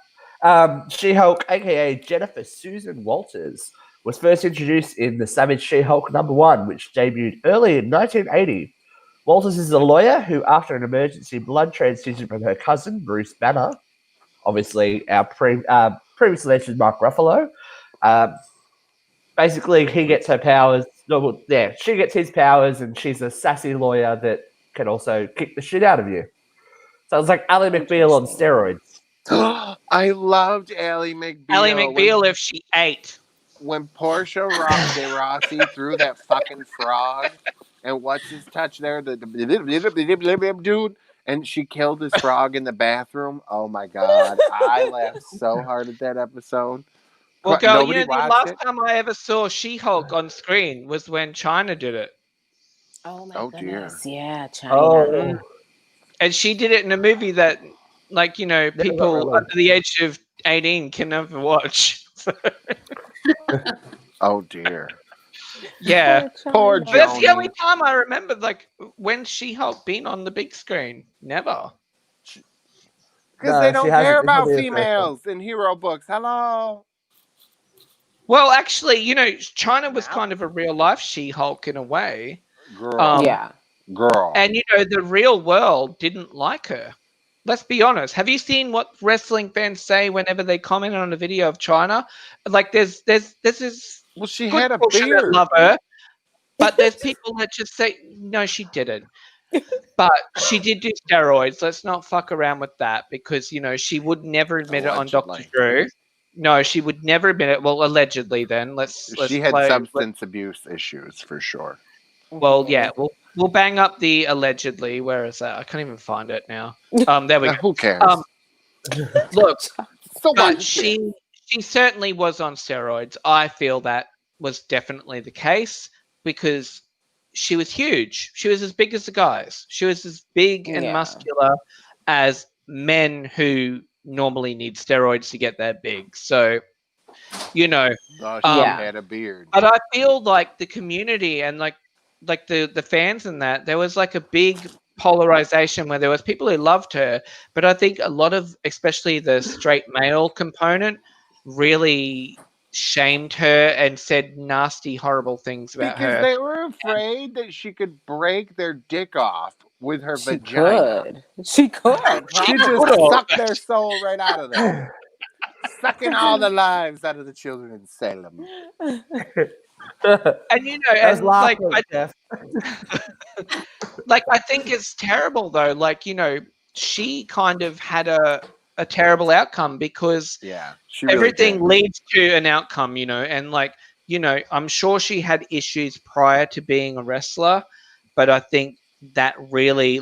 S4: She-Hulk, aka Jennifer Susan Walters, was first introduced in The Savage She-Hulk #1, which debuted early in 1980. Walters is a lawyer who, after an emergency blood transfusion from her cousin, Bruce Banner, obviously our previously mentioned Mark Ruffalo, basically he gets her powers. She gets his powers, and she's a sassy lawyer that can also kick the shit out of you. So it's like Ally McBeal on steroids.
S1: I loved Ally McBeal.
S3: Ally McBeal if she ate.
S1: When Portia de Rossi threw that fucking frog and what's his touch there, the dude, and she killed his frog in the bathroom. Oh my god, I laughed so hard at that episode.
S3: Well, girl,
S1: Nobody
S3: the
S1: watched
S3: last
S1: it.
S3: time I ever saw She-Hulk on screen was when China did it.
S2: Oh my
S1: Oh, dear.
S2: goodness. Yeah, China.
S4: Oh,
S3: And she did it in a movie that, like,
S4: got
S3: people
S4: released.
S3: under the age of 18 can never watch.
S1: Oh dear.
S3: Yeah.
S1: Poor
S2: China.
S3: But that's the
S1: Joni.
S3: only time I remember, like, when She-Hulk been on the big screen. Never.
S1: Because
S4: No,
S1: they
S4: she
S1: don't
S4: hasn't.
S1: care
S4: This will
S1: about
S4: be the first one.
S1: females in hero books. Hello.
S3: Well, actually, China was kind of a real-life She-Hulk in a way.
S1: Girl.
S2: Yeah.
S1: Girl.
S3: And, the real world didn't like her. Let's be honest. Have you seen what wrestling fans say whenever they comment on a video of China? Like, there's this
S1: Well, she
S3: good
S1: had a
S3: portion that
S1: beard.
S3: love her, but there's people that just say, no, she didn't. But she did do steroids. Let's not fuck around with that because, she would never admit it on Dr.
S1: Allegedly.
S3: Drew. No, she would never admit it. Well, allegedly then. Let's
S1: She had
S3: play.
S1: substance abuse issues for sure.
S3: Well, yeah, we'll bang up the allegedly. Where is that? I can't even find it now. There we go.
S1: Who cares?
S3: Look,
S1: So
S3: but
S1: what?
S3: she certainly was on steroids. I feel that was definitely the case because she was huge. She was as big as the guys. She was as big and
S2: Yeah.
S3: muscular as men who normally need steroids to get that big. So,
S1: Oh, she
S2: Yeah.
S1: had a beard.
S3: but I feel like the community and like the fans and that there was like a big polarization where there was people who loved her, but I think a lot of, especially the straight male component, really shamed her and said nasty, horrible things about
S1: Because
S3: her.
S1: they were afraid that she could break their dick off with her
S2: She
S1: vagina.
S2: could. She could.
S1: She just
S3: could've.
S1: sucked their soul right out of them. Sucking all the lives out of the children in Salem.
S3: And
S4: I was
S3: and like
S4: laughing, Jeff.
S3: I think it's terrible though. Like, she kind of had a terrible outcome because
S1: Yeah, she really
S3: everything
S1: did.
S3: leads to an outcome, and I'm sure she had issues prior to being a wrestler, but I think that really,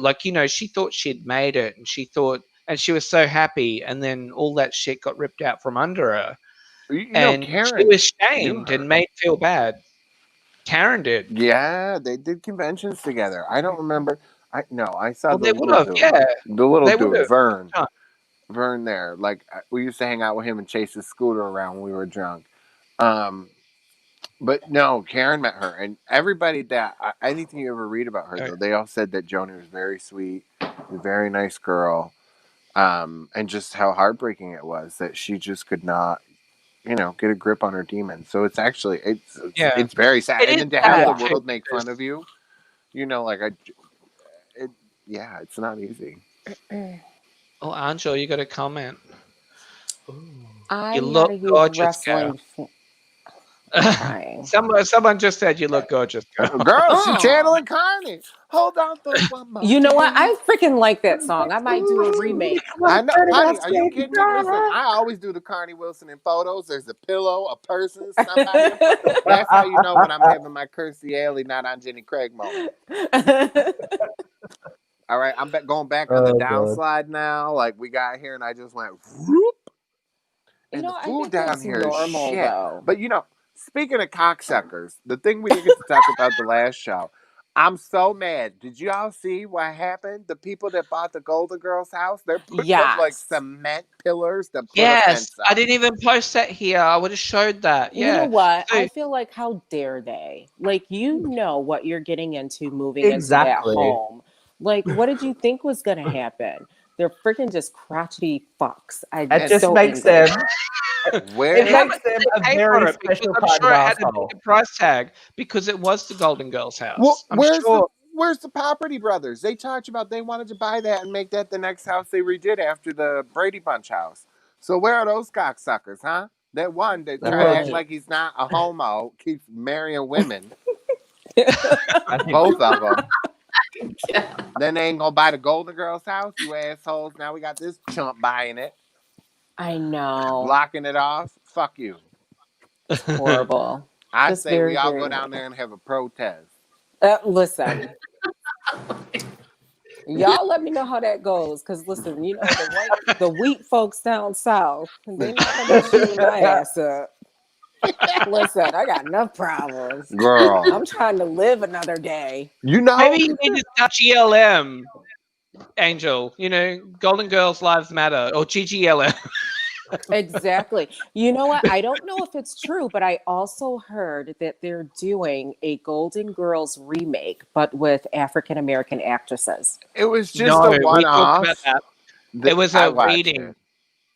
S3: she thought she'd made it and she was so happy, and then all that shit got ripped out from under her. And
S1: Karen,
S3: she was
S1: knew
S3: shamed
S1: her.
S3: and made feel bad. Karen did.
S1: Yeah, they did conventions together. I don't remember. I saw
S3: Well,
S1: the
S3: they
S1: little
S3: would've,
S1: dude.
S3: yeah.
S1: The little
S3: They
S1: dude,
S3: would've.
S1: Vern.
S3: Huh.
S1: Vern there. Like, we used to hang out with him and chase his scooter around when we were drunk. But no, Karen met her, and everybody that anything you ever read about her, though, they all said that Joni was very sweet, a very nice girl, and just how heartbreaking it was that she just could not, get a grip on her demons. So it's actually it's very sad,
S3: It
S1: and
S3: is
S1: then to have
S2: sad,
S1: the world make
S3: because-
S1: fun of you, it's not easy.
S3: Oh, Angel, you got a comment.
S2: I'm
S3: look
S2: not a huge
S3: gorgeous,
S2: wrestling fan. Crying.
S3: Someone just said you look gorgeous.
S1: Girl, she channeling Carney. Hold on for one more.
S2: You know what?
S1: day.
S2: I freaking like that song. I might do a remake.
S1: I know, honey. Are you kidding me? Listen, I always do the Carney Wilson in photos. There's a pillow, a person, somebody. That's how you know when I'm having my Kirstie Alley, not on Jenny Craig moment. All right, I'm going back on the downslide now. Like we got here, and I just went whoop. And the
S2: I
S1: food
S2: think
S1: down
S2: that's
S1: here is
S2: normal,
S1: shit.
S2: though.
S1: But speaking of cocksuckers, the thing we didn't get to talk about the last show. I'm so mad. Did you all see what happened? The people that bought the Golden Girls house, they're putting up like
S2: Yes.
S1: cement pillars to put a
S3: Yes,
S1: fence up.
S3: I didn't even post that here. I would have showed that. Yeah.
S2: You know what?
S3: So-
S2: I feel like, how dare they? Like, you know what you're getting into moving
S4: Exactly.
S2: into that home. Like, what did you think was going to happen? They're freaking just crotchety fucks.
S4: It just
S2: so
S4: makes
S2: angry.
S4: them.
S1: Where
S4: It
S3: How
S4: makes
S3: much did
S4: them
S3: they
S4: a
S3: pay
S4: very
S3: for it? Because
S4: special
S3: I'm
S4: kind
S3: sure
S4: of
S3: it had a
S4: asshole.
S3: bigger price tag because it was the Golden Girls house.
S1: Well,
S3: I'm
S1: where's
S3: sure.
S1: where's the Property Brothers? They talked about they wanted to buy that and make that the next house they redid after the Brady Bunch house. So where are those cocksuckers, huh? That one that try to act
S2: Right.
S1: like he's not a homo, keeps marrying women,
S4: I think
S1: both of them. Then they ain't gonna buy the Golden Girls house, you assholes. Now we got this chump buying it,
S2: I know.
S1: blocking it off. Fuck you.
S2: Horrible.
S1: I
S2: Just
S1: say we
S2: very,
S1: all
S2: very
S1: go down there and have a protest.
S2: Listen. Y'all let me know how that goes. Because, listen, the weak folks down south, they're not going to be shooting my ass up. Listen, I got enough problems.
S1: Girl.
S2: I'm trying to live another day.
S3: Maybe you need to start GLM, Angel. Golden Girls Lives Matter or GGLM.
S2: Exactly. You know what? I don't know if it's true, but I also heard that they're doing a Golden Girls remake, but with African American actresses.
S1: It was just
S3: No,
S1: a
S3: we
S1: one-off.
S3: talked about that. It was
S1: I
S3: a
S1: watched
S3: reading,
S1: it.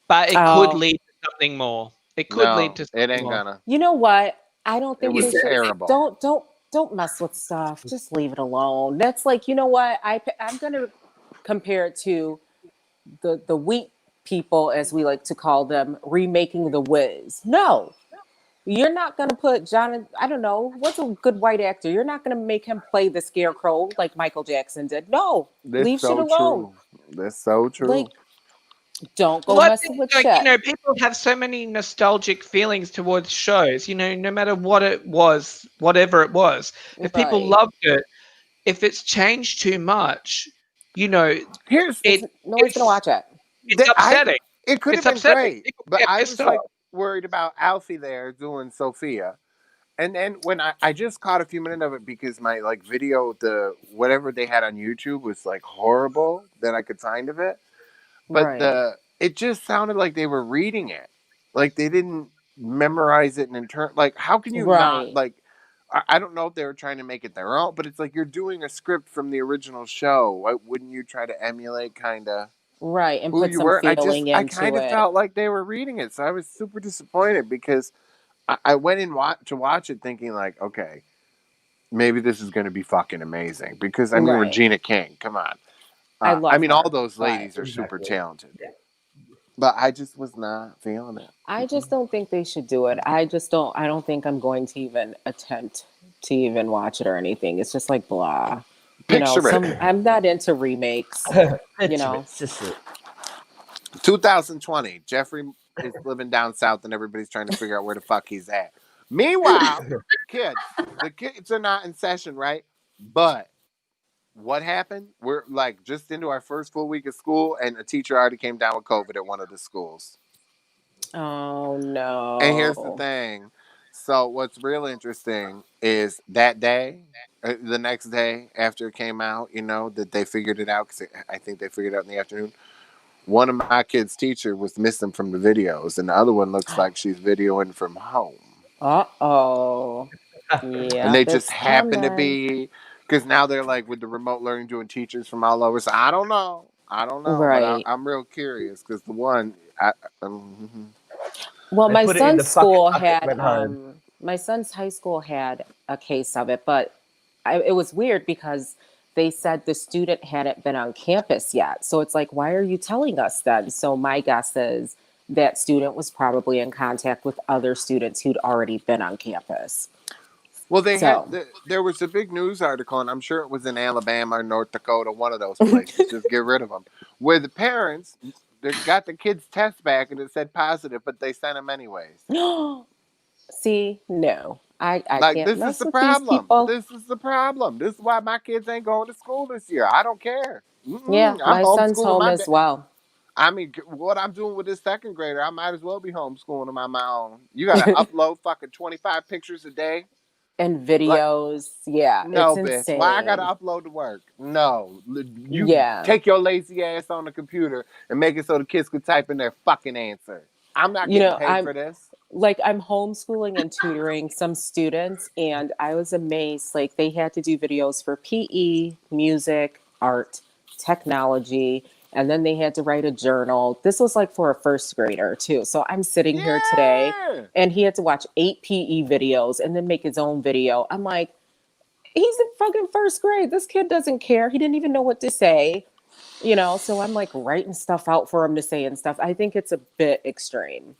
S3: but it
S2: Oh.
S3: could lead to something more. It could
S1: No,
S3: lead to something
S1: it ain't
S3: more.
S1: gonna.
S2: You know what? I don't
S1: It
S2: think
S1: was
S2: they should.
S1: terrible.
S2: Don't mess with stuff. Just leave it alone. That's like, you know what? I'm gonna compare it to the wheat people, as we like to call them, remaking The Wiz. No, You're not going to put John, I don't know, what's a good white actor? You're not going to make him play the Scarecrow like Michael Jackson did. No,
S1: That's
S2: leave shit
S1: so
S2: alone.
S1: true. That's so true.
S2: Like, don't go
S3: Well, I
S2: messing
S3: think,
S2: with
S3: like,
S2: shit.
S3: people have so many nostalgic feelings towards shows, no matter what it was, whatever it was. If people
S2: Right.
S3: loved it, if it's changed too much,
S1: Here's
S2: It's
S3: it
S2: no one's going to
S3: it's
S2: watch it.
S3: it's
S1: that I.
S3: upsetting.
S1: It could have
S3: It's
S1: been
S3: upsetting.
S1: great,
S3: People
S1: but
S3: get
S1: I
S3: pissed
S1: was like
S3: off.
S1: worried about Alfie there doing Sophia. And then when I just caught a few minutes of it because my like video, the whatever they had on YouTube was like horrible that I could find of it. But
S2: Right.
S1: it just sounded like they were reading it. Like they didn't memorize it and like how can you not
S2: Right.
S1: like I don't know if they were trying to make it their own, but it's like you're doing a script from the original show. Why wouldn't you try to emulate kind of
S2: Right. And
S1: who
S2: put
S1: you
S2: some
S1: were? And
S2: feeling
S1: I
S2: into
S1: kind of
S2: it.
S1: felt like they were reading it. So I was super disappointed because I went in to watch it thinking like, okay, maybe this is going to be fucking amazing because I mean
S2: Right.
S1: Regina King, come on.
S2: I
S1: I
S2: love
S1: mean
S2: her,
S1: all those
S2: but
S1: ladies are super
S4: Exactly.
S1: talented,
S4: Yeah.
S1: but I just was not feeling it.
S2: I just don't think they should do it. I don't think I'm going to even attempt to even watch it or anything. It's just like blah.
S1: Picture it.
S2: I'm not into remakes,
S4: It's just
S1: 2020. Jeffrey is living down south, and everybody's trying to figure out where the fuck he's at. Meanwhile, the kids are not in session, right? But what happened? We're like just into our first full week of school, and a teacher already came down with COVID at one of the schools.
S2: Oh
S1: And here's the
S2: no.
S1: thing. So what's real interesting is that day, the next day after it came out, that they figured it out because I think they figured it out in the afternoon. One of my kids' teacher was missing from the videos, and the other one looks like she's videoing from home.
S2: Uh-oh.
S1: And
S2: Yep,
S1: they just
S2: it's
S1: happen to
S2: coming.
S1: be because now they're like with the remote learning doing teachers from all over. So I don't know, but
S2: Right.
S1: I'm real curious because the one, mhm.
S2: Well,
S4: they put it in the fucking bucket, went home.
S2: my son's high school had a case of it, but it was weird because they said the student hadn't been on campus yet. So it's like, why are you telling us then? So my guess is that student was probably in contact with other students who'd already been on campus.
S1: Well,
S2: So
S1: there was a big news article, and I'm sure it was in Alabama or North Dakota, one of those places. Just get rid of them. Where the parents they got the kids' test back, and it said positive, but they sent them anyways.
S2: see, no, I
S1: Like
S2: can't
S1: this is
S2: mess
S1: the
S2: with these
S1: problem.
S2: people.
S1: This is the problem. This is why my kids ain't going to school this year. I don't care.
S2: Yeah,
S1: I'm
S2: my son's
S1: homeschooling
S2: home
S1: my
S2: as well.
S1: I mean, what I'm doing with this second grader, I might as well be homeschooling him on my own. You got to upload fucking 25 pictures a day.
S2: And
S1: Like,
S2: videos. Yeah, it's
S1: no, bitch. Why I got to
S2: insane.
S1: upload to work? No. You
S2: Yeah.
S1: take your lazy ass on the computer and make it so the kids could type in their fucking answer. I'm not
S2: You
S1: getting
S2: know,
S1: paid for this.
S2: I'm homeschooling and tutoring some students, and I was amazed. Like, they had to do videos for PE, music, art, technology, and then they had to write a journal. This was like for a first grader too. So I'm sitting here today,
S1: Yeah.
S2: and he had to watch 8 PE videos and then make his own video. I'm like, he's in fucking first grade. This kid doesn't care. He didn't even know what to say. So I'm like writing stuff out for him to say and stuff. I think it's a bit extreme.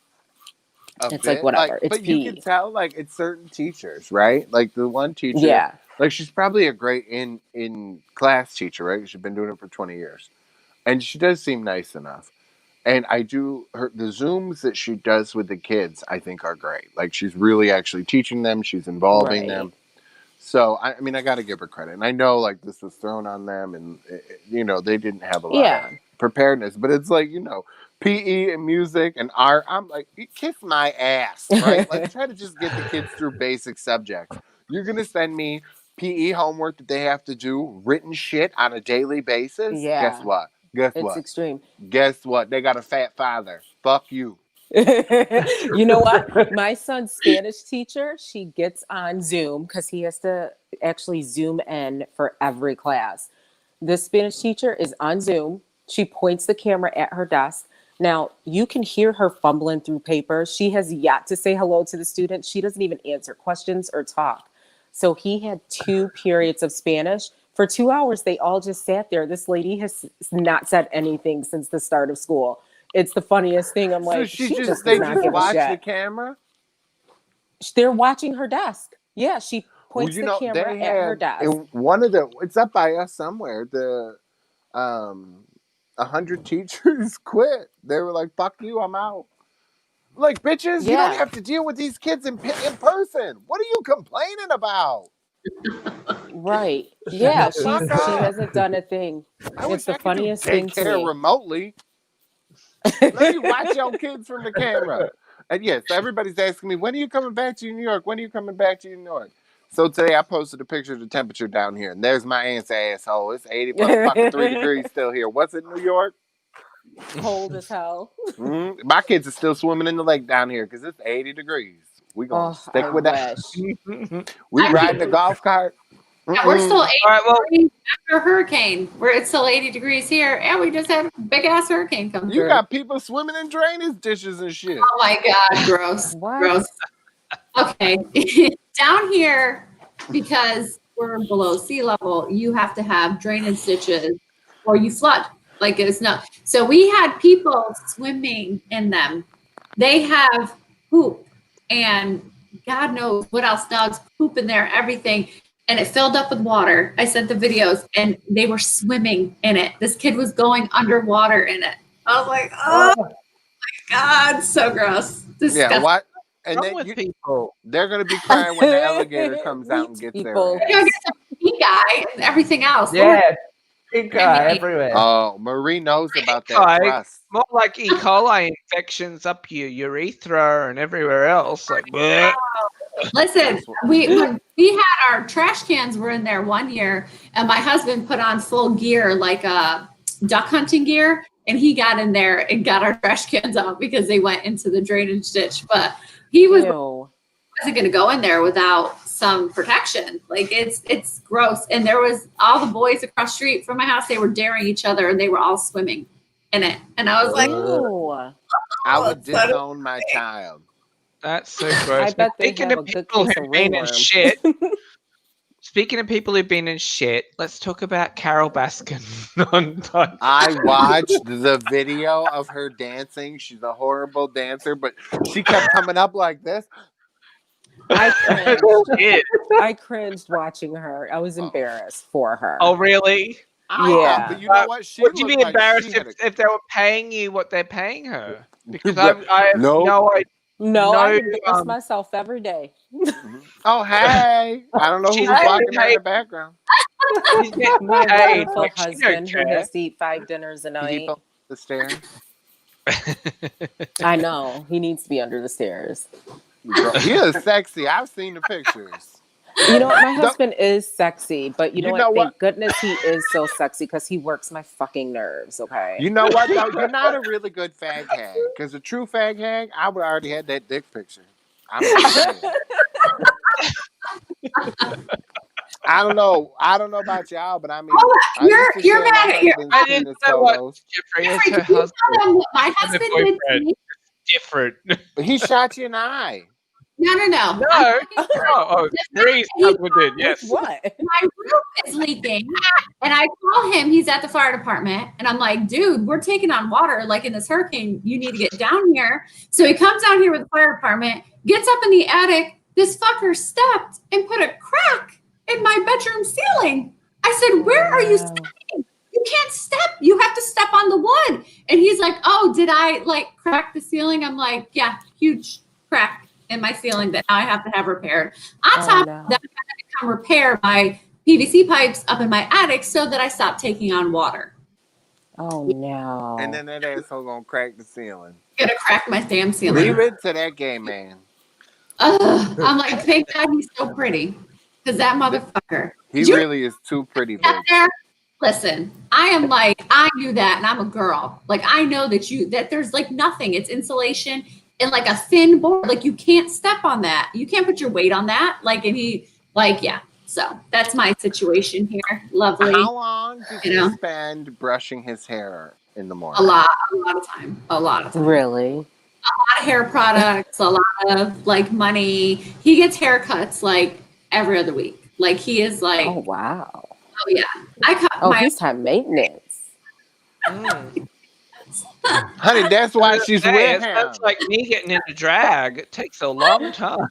S1: A
S2: It's like
S1: bit. Like,
S2: whatever. It's
S1: but you can
S2: PE.
S1: tell, like, it's certain teachers, right? Like, the one teacher,
S2: Yeah.
S1: like, she's probably a great in class teacher, right? She's been doing it for 20 years. And she does seem nice enough. And the Zooms that she does with the kids, I think are great. Like she's really actually teaching them. She's involving
S2: Right.
S1: them. So, I mean, I got to give her credit. And I know like this was thrown on them and, they didn't have a lot of
S2: Yeah.
S1: preparedness, but it's like, PE and music and art. I'm like, kiss my ass, right? Let's try to just get the kids through basic subjects. You're going to send me PE homework that they have to do, written shit on a daily basis. Guess
S2: Yeah.
S1: what? Guess
S2: It's
S1: what?
S2: extreme.
S1: Guess what? They got a fat father. Fuck you.
S2: You know what? My son's Spanish teacher, she gets on Zoom because he has to actually Zoom in for every class. This Spanish teacher is on Zoom. She points the camera at her desk. Now, you can hear her fumbling through papers. She has yet to say hello to the students. She doesn't even answer questions or talk. So he had 2 periods of Spanish. For 2 hours, they all just sat there. This lady has not said anything since the start of school. It's the funniest thing. I'm
S1: So
S2: like, she just
S1: they
S2: does not
S1: just
S2: give a
S1: watch the
S2: shit.
S1: camera.
S2: They're watching her desk. Yeah, she points
S1: you
S2: the
S1: know,
S2: camera
S1: they
S2: at her
S1: had
S2: desk.
S1: in one of the. It's up by us somewhere. The 100 teachers quit. They were like, "Fuck you, I'm out." Like, bitches, you don't
S2: Yeah.
S1: have to deal with these kids in person. What are you complaining about?
S2: Right. Yeah,
S1: Fuck
S2: she
S1: up.
S2: hasn't done a thing.
S1: I
S2: It's
S1: wish
S2: the
S1: I could do
S2: funniest thing to
S1: daycare
S2: me.
S1: remotely. Let me watch your kids from the camera. And yes, everybody's asking me, when are you coming back to New York? When are you coming back to New York? So today I posted a picture of the temperature down here, and there's my answer, asshole. It's 80 plus fucking 3 degrees still here. What's in New York?
S2: Cold as hell.
S1: My kids are still swimming in the lake down here because it's 80 degrees. We gonna
S2: Oh,
S1: stick
S2: I
S1: with that.
S2: wish.
S1: We
S5: I'm
S1: riding the golf cart.
S5: Yeah, we're still 80
S3: All right, well,
S5: degrees after a hurricane. Where it's still 80 degrees here, and we just had a big ass hurricane come
S1: You
S5: through.
S1: got people swimming in drainage dishes and shit.
S5: Oh my god, gross.
S2: What?
S5: Gross. Okay. Down here, because we're below sea level, you have to have drainage ditches or you flood. Like it's not. So we had people swimming in them. They have poop and God knows what else, dogs poop in there, everything. And it filled up with water. I sent the videos and they were swimming in it. This kid was going underwater in it. I was like, oh my God, so gross. Disgusting.
S1: Yeah, what? And
S3: wrong
S1: then
S3: with people?
S1: they're gonna be crying when the alligator comes out and
S2: Meat
S1: gets
S2: people.
S1: their
S5: You know,
S1: ass.
S5: get some pink eye and everything else.
S4: Yeah, pink eye everywhere.
S1: Oh, Marie knows about that
S3: Like,
S1: thrust.
S3: more like E. coli infections up your urethra and everywhere else. Like, bleh.
S5: Listen, when we had our trash cans were in there one year, and my husband put on full gear, like duck hunting gear, and he got in there and got our trash cans out because they went into the drainage ditch. But he wasn't going to go in there without some protection. Like it's gross. And there was all the boys across the street from my house. They were daring each other, and they were all swimming in it. And I was like,
S2: Ew.
S1: I would disown my child.
S3: That's so gross.
S2: I bet they
S3: Speaking
S2: have
S3: of
S2: a good
S3: people
S2: case
S3: who've
S2: of
S3: been in
S2: ringworm.
S3: shit, speaking of people who've been in shit, let's talk about Carol Baskin on
S1: I watched the video of her dancing. She's a horrible dancer, but she kept coming up like this.
S2: I cringed.
S3: shit.
S2: I cringed watching her. I was embarrassed for her.
S3: Oh, really?
S2: Yeah.
S1: But you know what? She
S3: Would you
S1: looked
S3: be
S1: like
S3: embarrassed
S1: she had
S3: if they were paying you what they're paying her? Because
S1: Right.
S3: I have
S1: Nope.
S3: no idea.
S2: No, I
S3: No,
S2: embarrass myself every day.
S1: Oh, hey. I don't know who
S3: She's
S1: was
S3: getting
S1: walking there in
S3: paid.
S1: the background.
S3: She's getting
S2: My
S3: paid.
S2: wonderful
S3: Like, she don't
S2: husband who
S3: care.
S2: has to eat 5 dinners a night.
S1: People the stairs.
S2: I know. He needs to be under the stairs.
S1: He is sexy. I've seen the pictures.
S2: You know what? My husband is sexy, but you know what?
S1: what?
S2: Thank goodness he is so sexy because he works my fucking nerves, okay?
S1: You know what, though? You're not a really good fag hag. Because a true fag hag, I would already had that dick picture. I'm just saying. I don't know about y'all, but I mean, I used to
S5: you're
S1: share my
S5: mad at your-
S1: husband's
S3: I didn't
S1: penis
S3: know what
S1: photos.
S3: Jeffrey is
S5: Jeffrey,
S3: her
S5: can you
S3: husband.
S5: tell them what my
S3: and her
S5: husband did to
S3: boyfriend.
S5: me?
S3: Different.
S1: But he shot you in the eye.
S5: No.
S3: No.
S5: I'm talking
S3: Oh, Bree's husband did, yes.
S2: What?
S5: my roof is leaking, and I call him. He's at the fire department, and I'm like, dude, we're taking on water. Like in this hurricane, you need to get down here. So he comes out here with the fire department, gets up in the attic. This fucker stepped and put a crack in my bedroom ceiling. I said, where are you stepping? You can't step. You have to step on the wood. And he's like, oh, did I like crack the ceiling? I'm like, yeah, huge crack in my ceiling that now I have to have repaired. On top of that, I have to come repair my PVC pipes up in my attic so that I stop taking on water.
S2: Oh, no.
S1: And then that asshole gonna crack the ceiling.
S5: Gonna crack my damn ceiling.
S1: Leave it to that gay man.
S5: I'm like, thank God he's so pretty. Because that motherfucker.
S1: He
S5: Did you
S1: really is too pretty,
S5: out
S1: bitch.
S5: there? Listen, I am like, I knew that, and I'm a girl. Like, I know that there's like nothing. It's insulation and like a thin board. Like, you can't step on that. You can't put your weight on that. Like, and he, like, yeah. So that's my situation here. Lovely.
S1: How long did
S5: You
S1: you
S5: know?
S1: spend brushing his hair in the morning?
S5: A lot of time. A lot of time.
S2: Really?
S5: A lot of hair products, a lot of like money. He gets haircuts like every other week. Like, he is like,
S2: Oh, wow.
S5: oh yeah. I cut
S2: Oh,
S5: my
S2: he's high maintenance.
S1: Honey, that's why she's
S3: Hey,
S1: with
S3: it
S1: him.
S3: sounds like me getting into drag. It takes a long time.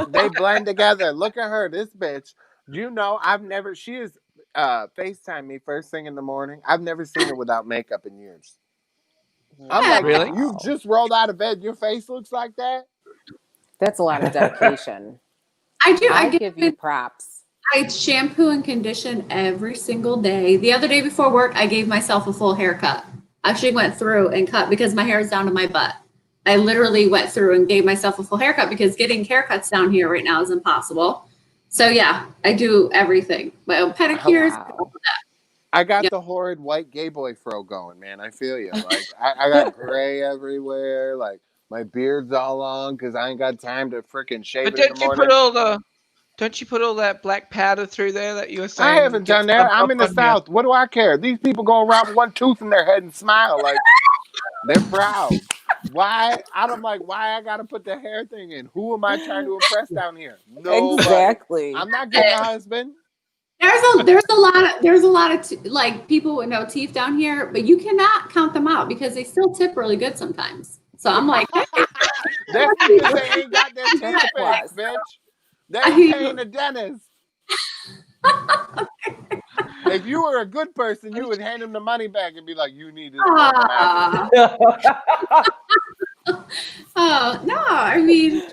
S1: They blend together. Look at her, this bitch. You know, she is FaceTime me first thing in the morning. I've never seen her without makeup in years. I'm like,
S3: Really?
S1: you just rolled out of bed, your face looks like that?
S2: That's a lot of dedication.
S5: I do.
S2: I give you props.
S5: I shampoo and condition every single day. The other day before work, I gave myself a full haircut. I actually went through and cut because my hair is down to my butt. I literally went through and gave myself a full haircut because getting haircuts down here right now is impossible. So yeah, I do everything. My own pedicures.
S2: Wow.
S1: I got the horrid white gay boy fro going, man. I feel you. Like I got gray everywhere. Like my beard's all long because I ain't got time to freaking shave
S3: But
S1: it in the
S3: don't you
S1: morning.
S3: put all that black powder through there that you were saying?
S1: I haven't done that. I'm in the South. What do I care? These people go around with one tooth in their head and smile like they're proud. Why? I'm like, why I gotta put the hair thing in? Who am I trying to impress down here? Nobody.
S2: Exactly.
S1: I'm not getting a husband.
S5: There's a lot of like people with no teeth down here, but you cannot count them out because they still tip really good sometimes. So I'm like, hey,
S1: That's because they ain't got their teeth
S2: That
S1: fixed,
S2: was.
S1: bitch. They ain't paying a dentist. If you were a good person, you would hand him the money back and be like, "You need this."
S5: oh no, I mean,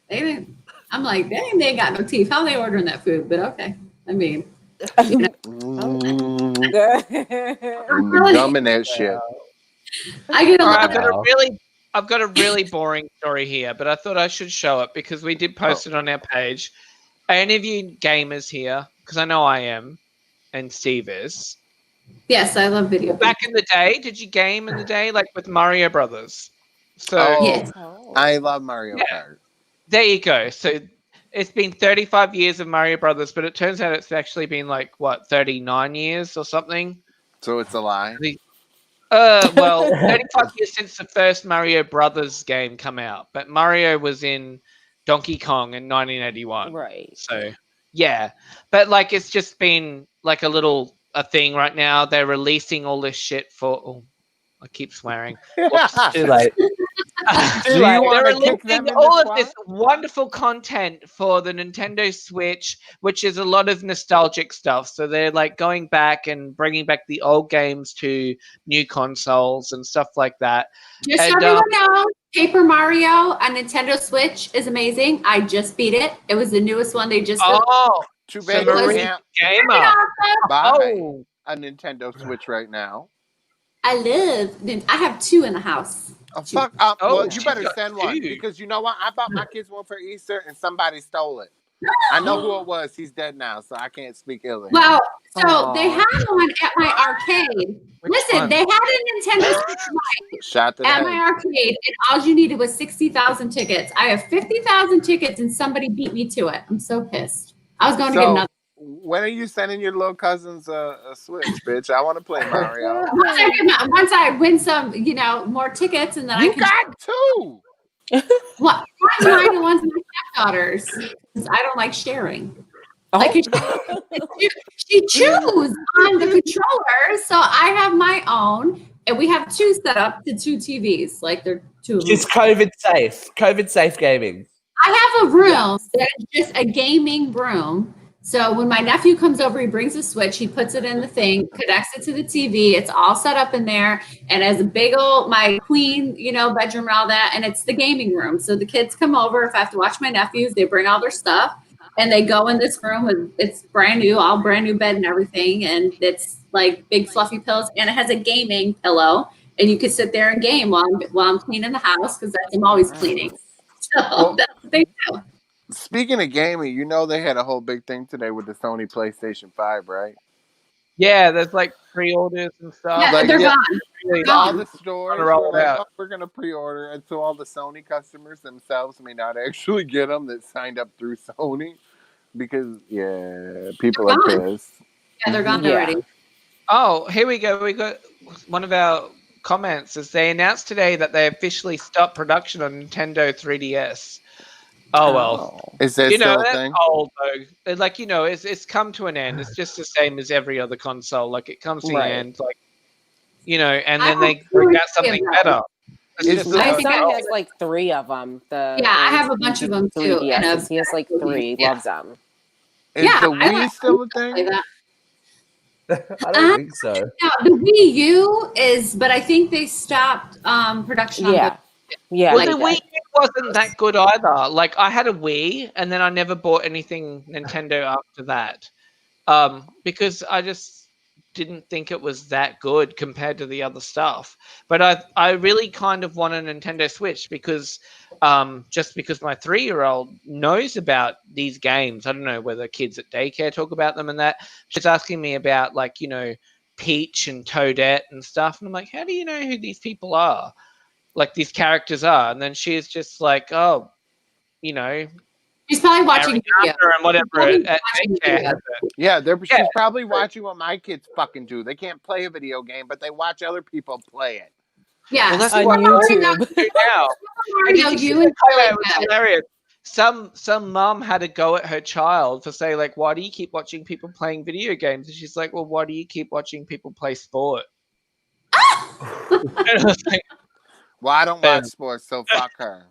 S5: they didn't. I'm like, dang, they ain't got no teeth. How they ordering that food? But okay, I mean,
S1: Gumming that shit.
S5: I get a
S3: All right,
S5: lot.
S3: I've got a really boring story here, but I thought I should show it because we did post it on our page. Are any of you gamers here? Because I know I am, and Steve is.
S5: Yes, I love video.
S3: Back in the day, did you game in the day, like with Mario Brothers? So
S5: Yes.
S1: I love Mario Kart.
S3: there you go. So it's been 35 years of Mario Brothers, but it turns out it's actually been like, what, 39 years or something?
S1: So it's a lie.
S3: Well, 35 years since the first Mario Brothers game come out, but Mario was in Donkey Kong in 1981.
S2: Right.
S3: So, yeah. But, like, it's just been, like, a thing right now. They're releasing all this shit for... Oh, I keep swearing.
S4: Too late.
S1: Do you
S3: They're
S1: want to kick
S3: releasing
S1: them in
S3: all
S1: the
S3: of this wonderful content for the Nintendo Switch, which is a lot of nostalgic stuff. So they're like going back and bringing back the old games to new consoles and stuff like that.
S5: Just so
S3: And,
S5: everyone knows, Paper Mario on Nintendo Switch is amazing. I just beat it. It was the newest one they just released.
S3: Oh,
S1: Too
S3: so
S1: bad
S3: Marie
S1: you can't
S3: gamer.
S1: buy
S3: Oh,
S1: a Nintendo Switch right now.
S5: I have two in the house.
S1: Oh, fuck up.
S3: Oh,
S1: Well, you
S3: she's
S1: better
S3: got
S1: send one
S3: two.
S1: because you know what? I bought my kids one for Easter and somebody stole it. I know who it was. He's dead now, so I can't speak ill of him.
S5: Well, so
S2: Aw.
S5: they had one at my arcade. Listen,
S3: one?
S5: they had a Nintendo Switch
S1: Shot to the
S5: at
S1: head.
S5: my arcade, and all you needed was 60,000 tickets. I have 50,000 tickets, and somebody beat me to it. I'm so pissed. I was going to get another.
S1: When are you sending your little cousins a Switch, bitch? I want to play Mario.
S5: Once I win some, more tickets, and then
S1: You
S5: I can.
S1: got two.
S5: What? One's mine and one's my stepdaughter's. 'Cause I don't like sharing. Like she choose on the controller, so I have my own, and we have two set up to two TVs. Like they're two.
S4: It's COVID safe. COVID safe gaming.
S5: I have a room that is just a gaming room. So when my nephew comes over, he brings a Switch, he puts it in the thing, connects it to the TV. It's all set up in there, and as a big old my queen, bedroom and all that, and it's the gaming room. So the kids come over. If I have to watch my nephews, they bring all their stuff, and they go in this room with it's brand new, all brand new bed and everything, and it's like big fluffy pillows, and it has a gaming pillow, and you can sit there and game while I'm cleaning the house because I'm always cleaning. So that's what they do.
S1: Speaking of gaming, they had a whole big thing today with the Sony PlayStation 5, right?
S3: Yeah, there's like pre-orders and stuff.
S5: Yeah,
S1: Like,
S5: they're
S1: yeah.
S5: gone.
S3: Really
S1: All the stores
S3: roll
S1: were like,
S3: out.
S1: "Oh, we're going to pre-order," and so all the Sony customers themselves may not actually get them that signed up through Sony because, people are pissed.
S5: Yeah, they're gone
S2: Yeah.
S5: already.
S3: Oh, here we go. We got one of our comments as they announced today that they officially stopped production on Nintendo 3DS. Oh well,
S1: Is that still a
S3: that's
S1: thing?
S3: old though. Like it's come to an end. It's just the same as every other console. Like it comes to the
S2: Right.
S3: end. Like and
S5: I
S3: then they
S5: have two
S3: bring
S5: or
S3: out
S5: three of
S3: something
S5: those.
S3: better. It's
S1: Is
S3: just
S1: the-
S2: My
S3: how it
S2: son
S3: goes.
S2: has like 3 of them.
S5: Yeah, I have a bunch of them too. And
S2: 3DSs. He has like 3.
S5: Yeah.
S2: Loves them.
S1: Is the
S5: I
S1: Wii
S5: like
S1: still a
S5: play
S1: thing?
S5: that.
S4: I don't think so.
S5: Now, the Wii U is, but I think they stopped production on
S2: Yeah.
S5: those.
S2: Yeah.
S3: Well,
S2: they
S3: the Wii
S2: did.
S3: U wasn't that good either. Like, I had a Wii, and then I never bought anything Nintendo after that, because I just didn't think it was that good compared to the other stuff. But I really kind of want a Nintendo Switch because just because my 3-year-old knows about these games. I don't know whether kids at daycare talk about them and that. She's asking me about Peach and Toadette and stuff, and I'm like, how do you know who these people are? Like these characters are, and then she's just like, oh,
S5: She's probably watching video.
S3: Ariana and whatever
S5: Probably
S3: at
S5: watching
S3: daycare
S5: video.
S3: has it.
S1: Yeah,
S3: Yeah.
S1: she's probably watching what my kids fucking do. They can't play a video game, but they watch other people play it.
S5: Yeah,
S3: Well, that's
S2: On
S3: what
S2: YouTube.
S3: I do now.
S5: Mario
S3: Did you
S5: U
S3: see
S5: is
S3: that comment?
S5: really
S3: It was
S5: good.
S3: hilarious. Some mum had a go at her child to say, like, why do you keep watching people playing video games? And she's like, well, why do you keep watching people play sport? And I was like,
S1: Well, I don't watch sports, so fuck her.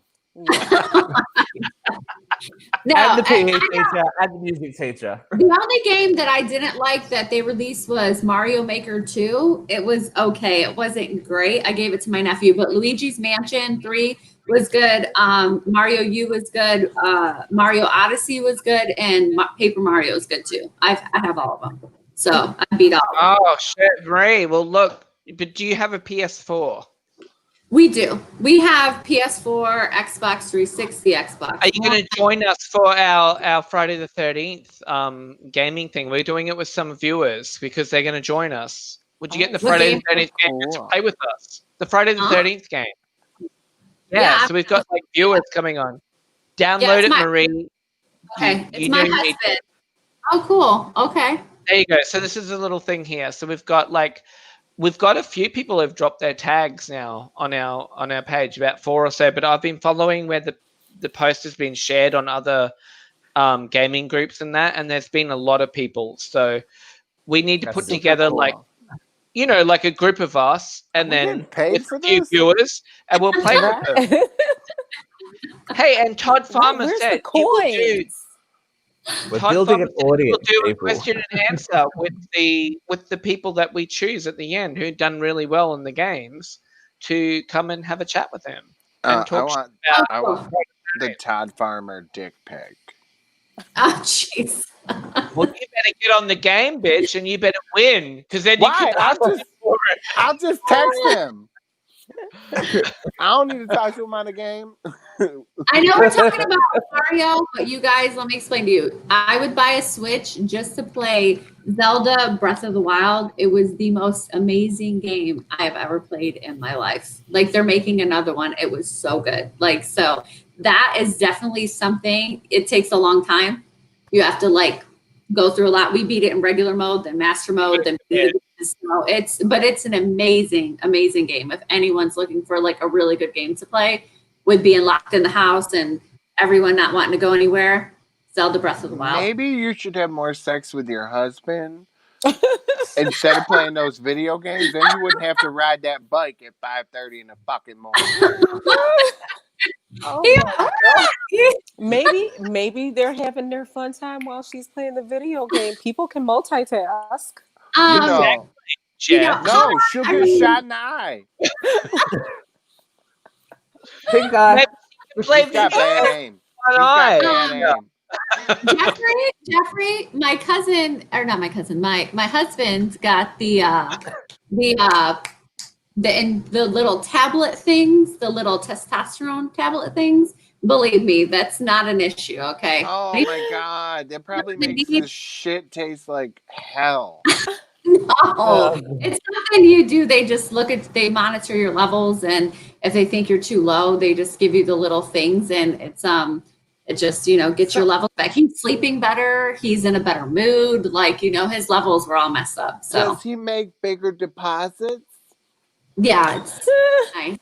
S5: Now,
S4: And the PE
S5: I know
S4: teacher and the music teacher.
S5: the only game that I didn't like that they released was Mario Maker 2. It was okay. It wasn't great. I gave it to my nephew, but Luigi's Mansion 3 was good. Mario U was good. Mario Odyssey was good, and Paper Mario is good too. I have all of them, so I beat all of them.
S3: oh shit, Ray. Well, look, but do you have a PS4?
S5: We do. We have PS4, Xbox 360, Xbox.
S3: Are you going to join us for our Friday the 13th gaming thing? We're doing it with some viewers because they're going to join us. Would you get the
S5: What
S3: Friday
S5: game?
S3: the 13th game to
S1: Cool.
S3: play with us? The Friday the
S5: Huh?
S3: 13th game.
S5: Yeah,
S3: Yeah, so we've got like viewers coming on. Download
S5: it's
S3: it,
S5: my-
S3: Marie.
S5: Okay,
S3: You
S5: it's my
S3: do need to.
S5: husband. Oh, cool. Okay.
S3: There you go. So this is a little thing here. So we've got a few people who've dropped their tags now on our page, about 4 or so. But I've been following where the post has been shared on other gaming groups and that, and there's been a lot of people. So we need to
S4: That's
S3: put
S4: super
S3: together
S1: cool.
S3: like a group of us, and
S1: Are we
S3: then
S1: getting paid
S3: with
S1: for
S3: a few
S1: this?
S3: viewers, and we'll play with them. Hey, and Todd Farmer
S2: Where's
S3: said
S2: the
S3: he will do.
S2: coins?
S4: We're
S3: Todd
S4: building
S3: Farmer
S4: an
S3: said he will
S4: audience,
S3: do a
S4: people.
S3: question and answer with the people that we choose at the end who've done really well in the games to come and have a chat with him and
S1: I
S3: talk
S1: want
S3: about.
S1: I want the Todd Farmer dick pic.
S5: Oh, jeez.
S3: Well, you better get on the game, bitch, and you better win because then you
S1: Why?
S3: can ask him for it.
S1: I'll just text him. I don't need to talk to him on the game.
S5: I know we're talking about Mario, but you guys, let me explain to you. I would buy a Switch just to play Zelda Breath of the Wild. It was the most amazing game I have ever played in my life. Like, they're making another one. It was so good. Like, so that is definitely something. It takes a long time. You have to go through a lot. We beat it in regular mode, then master mode, then beat it. So it's an amazing, amazing game. If anyone's looking for a really good game to play, with being locked in the house and everyone not wanting to go anywhere, Zelda Breath of the Wild.
S1: Maybe you should have more sex with your husband instead of playing those video games. Then you wouldn't have to ride that bike at 5:30 in the fucking morning.
S2: Maybe they're having their fun time while she's playing the video game. People can multitask.
S1: You know,
S3: Jeff.
S1: no, she'll get shot in the eye.
S4: Pink eye.
S3: Maybe you can play
S1: He's got
S3: video
S1: bad aim.
S3: on
S1: He's got
S3: eye.
S1: bad aim.
S5: Jeffrey, my cousin, or not my cousin, my husband got the little tablet things, the little testosterone tablet things. Believe me, that's not an issue. Okay.
S1: Oh my god, that probably makes this shit taste like hell.
S5: No, it's something you do. They just they monitor your levels, and if they think you're too low, they just give you the little things, and it just gets your levels back. He's sleeping better. He's in a better mood. His levels were all messed up. So
S1: Does he make bigger deposits?
S5: yeah, it's nice.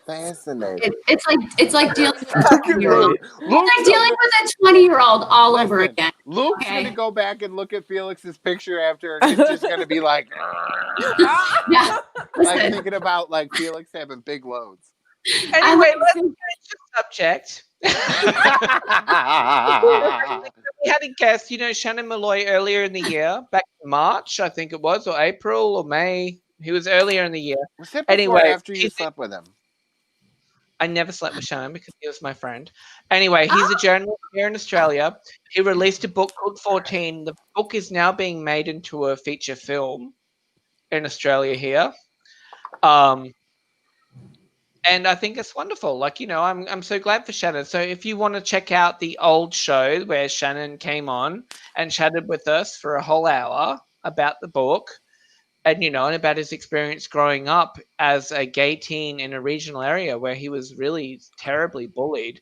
S1: Fascinating.
S5: It's like dealing with a
S1: Look at
S5: 20-year-old.
S1: me.
S5: It's like dealing with a 20-year-old all over
S1: Listen,
S5: again.
S1: Luke's
S5: Okay.
S1: gonna go back and look at Felix's picture after. It's just gonna be like,
S5: Yeah.
S1: like
S5: Listen,
S1: thinking about like Felix having big loads.
S3: Anyway,
S5: I
S3: let's
S5: listen-
S3: change the subject. We had a guest, Shannon Malloy earlier in the year, back in March, I think it was, or April or May. He was earlier in the year.
S1: Was it before
S3: Anyway,
S1: or after you
S3: he's-
S1: slept with him?
S3: I never slept with Shannon because he was my friend. Anyway, he's a journalist here in Australia. He released a book called 14. The book is now being made into a feature film in Australia here. And I think it's wonderful. Like, I'm so glad for Shannon. So if you want to check out the old show where Shannon came on and chatted with us for a whole hour about the book and about his experience growing up as a gay teen in a regional area where he was really terribly bullied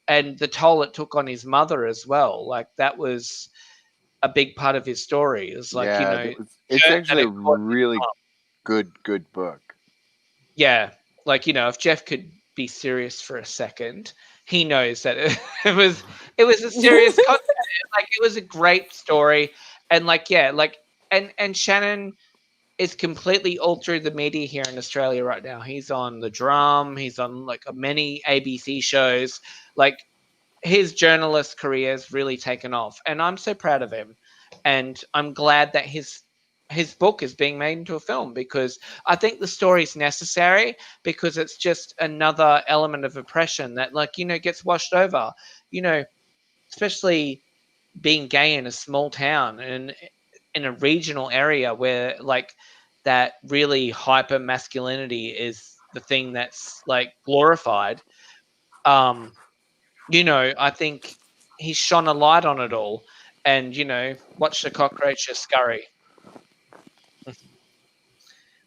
S3: and the toll it took on his mother as well. Like that was a big part of his story. It's like,
S1: it's
S3: hurt
S1: actually a
S3: that it caused his
S1: really
S3: mom.
S1: good book.
S3: Yeah, like if Jeff could be serious for a second, he knows that it was a serious content. Like it was a great story, and and Shannon is completely all through the media here in Australia right now. He's on The Drum. He's on like many ABC shows. Like his journalist career has really taken off, and I'm so proud of him. And I'm glad that his book is being made into a film because I think the story is necessary because it's just another element of oppression that gets washed over. Especially being gay in a small town and in a regional area where like that really hyper masculinity is the thing that's like glorified. I think he shone a light on it all and, watch the cockroaches scurry.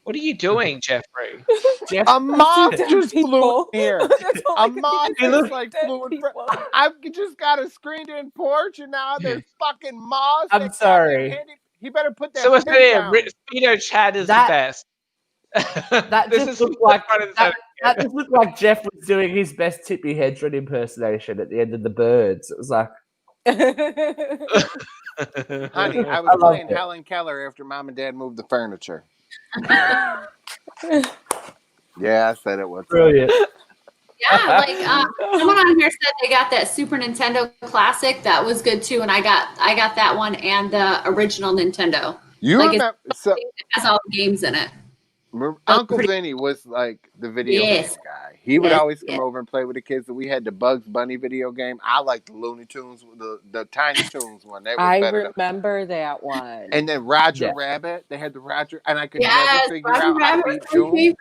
S3: What are you doing, Jeffrey?
S4: Jeff,
S1: A moth
S2: Dead
S1: just flew
S2: people.
S1: in here.
S2: That's all I
S1: A
S2: can
S1: moth
S2: think of
S1: just
S2: is
S1: like
S2: dead
S1: flew in front.
S2: people.
S1: I've just got a screened-in porch, and now there's fucking moths.
S4: I'm
S1: that
S4: sorry.
S1: goddamn handy- He better put that
S3: So it's
S1: pen down.
S3: Speedo Chad is
S4: That-
S3: the best.
S4: That
S3: This
S4: just
S3: is
S4: looked like
S3: front and
S4: that just looked like Jeff was doing his best Tippi Hedren impersonation at the end of The Birds. It was like,
S3: center.
S1: Honey, I
S4: I
S1: was
S4: loved
S1: playing
S4: it.
S1: Helen Keller after Mom and Dad moved the furniture. Yeah, I said it was
S4: Brilliant.
S5: yeah, like someone on here said they got that Super Nintendo Classic. That was good too, and I got that one and the original Nintendo.
S1: You
S5: Like,
S1: remember? So
S5: It has all the games in it.
S1: Uncle
S5: pretty-
S1: Vinny was like the video
S5: Yes.
S1: game guy. He would
S5: Yes,
S1: always come
S5: yes.
S1: over and play with the kids. And we had the Bugs Bunny video game. I liked the Looney Tunes, the Tiny Toons one. That was
S2: I
S1: better.
S2: remember that one.
S1: And then Roger
S4: Yeah.
S1: Rabbit. They had the Roger, and I could
S5: Yes,
S1: never figure
S5: Roger
S1: out how to
S5: Rabbit
S1: beat
S5: was my
S1: Doom.
S5: favorite.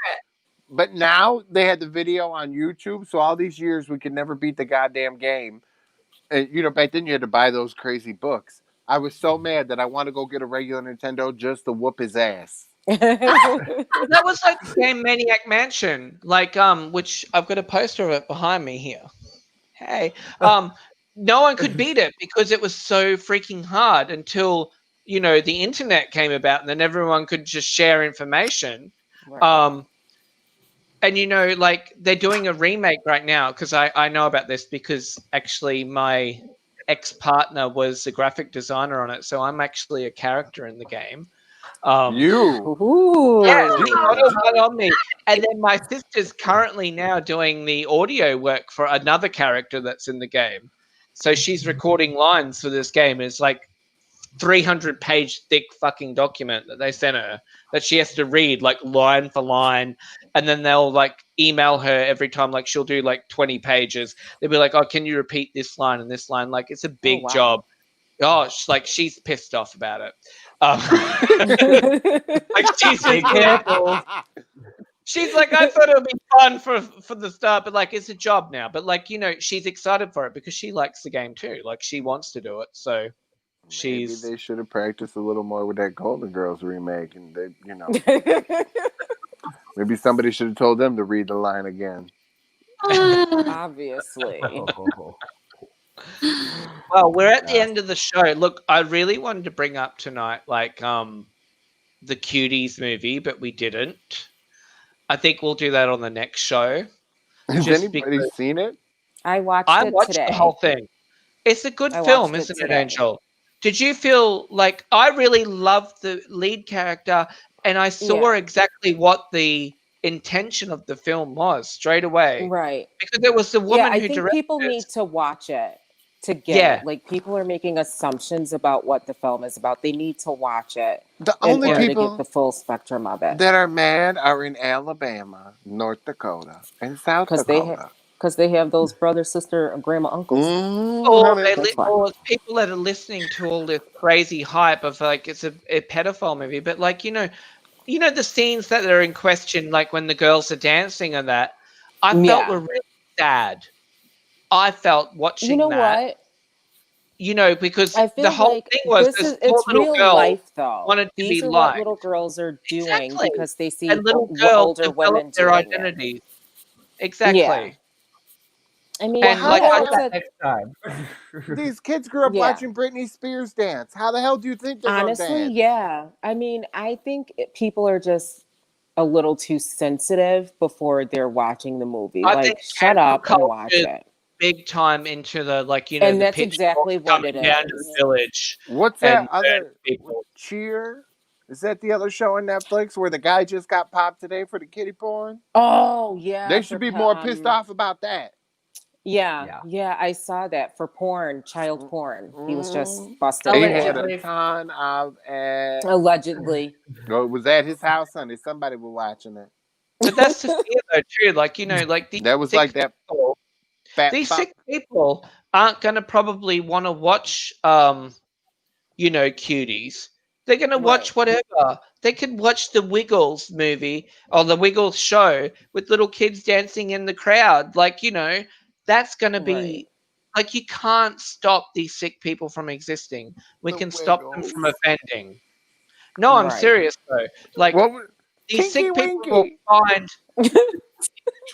S1: But now they had the video on YouTube. So all these years we could never beat the goddamn game. And back then you had to buy those crazy books. I was so mad that I want to go get a regular Nintendo just to whoop his ass.
S3: That was like the game Maniac Mansion, like which I've got a poster of it behind me here. Hey, no one could beat it because it was so freaking hard until the internet came about, and then everyone could just share information.
S2: Right.
S3: And like they're doing a remake right now because I know about this because actually my ex-partner was a graphic designer on it, so I'm actually a character in the game.
S1: You.
S2: Ooh.
S3: Yeah, she modeled one on me. And then my sister's currently now doing the audio work for another character that's in the game. So she's recording lines for this game. It's like 300-page thick fucking document that they sent her that she has to read like line for line. And then they'll like email her every time. Like she'll do like 20 pages. They'll be like, oh, can you repeat this line and this line? Like it's a big
S2: wow.
S3: job. Oh, she's pissed off about it. Like she's
S4: Be careful.
S3: She's like, I thought it would be fun for the start, but like it's a job now. But like she's excited for it because she likes the game too. Like she wants to do it. So
S1: Maybe
S3: she's
S1: they should have practiced a little more with that Golden Girls remake, and they, maybe somebody should have told them to read the line again.
S2: Obviously.
S3: well, we're at the end of the show. Look, I really wanted to bring up tonight, like the Cuties movie, but we didn't. I think we'll do that on the next show.
S1: Has
S3: Just
S1: anybody seen it?
S2: I watched
S3: I
S2: it
S3: watched
S2: today.
S3: the whole thing. It's a good
S2: I
S3: film,
S2: watched it
S3: isn't it,
S2: today.
S3: Angel? did you feel like I really loved the lead character and I saw
S2: Yeah.
S3: exactly what the intention of the film was straight away?
S2: Right.
S3: Because it was the
S2: Yeah,
S3: woman
S2: I
S3: who
S2: think
S3: directed
S2: people
S3: it.
S2: need to watch it to get
S3: Yeah.
S2: it. Like, people are making assumptions about what the film is about. They need to watch it
S1: The
S2: in
S1: only
S2: order to get
S1: people
S2: the full spectrum of it.
S1: that are mad are in Alabama, North Dakota, and South
S2: Because
S1: Dakota.
S2: they have those brother, sister, and grandma, uncles.
S3: Or
S1: Honey.
S2: That's why.
S3: or people that are listening to all this crazy hype of like it's a pedophile movie, but like you know the scenes that are in question, like when the girls are dancing and that, I felt
S2: Yeah.
S3: were really sad. I felt
S2: You
S3: watching
S2: know
S3: that,
S2: what?
S3: because
S2: I
S3: the
S2: feel
S3: whole
S2: like
S3: thing was this poor
S2: it's
S3: little
S2: real
S3: girl
S2: life though.
S3: wanted to be
S2: These are what little
S3: liked.
S2: girls are doing
S3: Exactly.
S2: because they see
S3: And little girls
S2: older
S3: develop
S2: women
S3: their
S2: doing it.
S3: identities.
S2: Yeah.
S3: Exactly.
S2: I mean,
S1: Well,
S3: And
S1: how
S3: like
S1: the
S2: yeah,
S3: I
S1: hell
S2: it's
S4: That
S2: a
S4: next time.
S1: these kids grew up
S2: yeah.
S1: watching Britney Spears dance? How the hell do you think they're gonna
S2: Honestly,
S1: dance?
S2: yeah. I mean, I think people are just a little too sensitive before they're watching the movie.
S3: I think
S2: Like, shut
S3: cancel
S2: up and watch
S3: culture
S2: it.
S3: big time into the
S2: And
S3: the
S2: that's exactly
S3: pitchforks
S2: what it
S3: coming down to the
S2: is.
S3: village
S1: What's
S3: and
S1: that
S3: burning
S1: other
S3: people.
S1: Cheer? Is that the other show on Netflix where the guy just got popped today for the kiddie porn?
S2: Oh, yeah,
S1: They should be more pissed off about that.
S2: yeah,
S4: Yeah.
S2: yeah, I saw that for porn, child porn. He was just
S1: Mm,
S2: busted
S1: he
S2: for
S1: had
S2: that.
S1: a ton of
S2: Allegedly.
S1: well, it was at his house Sunday. Somebody was watching it.
S3: But that's the fear though too. Like
S1: That was like that
S3: people,
S1: fat
S3: these
S1: fuck.
S3: sick people aren't gonna probably want to watch cuties. They're gonna
S2: Right.
S3: watch whatever. They could watch the Wiggles movie or the Wiggles show with little kids dancing in the crowd. Like, that's gonna
S2: Right.
S3: be like you can't stop these sick people from existing. We
S1: The
S3: can stop them
S1: Wiggles.
S3: from offending. No, I'm
S2: Right.
S3: serious though. Like
S1: What?
S3: these
S1: Kinky
S3: sick people will
S1: Winky.
S3: find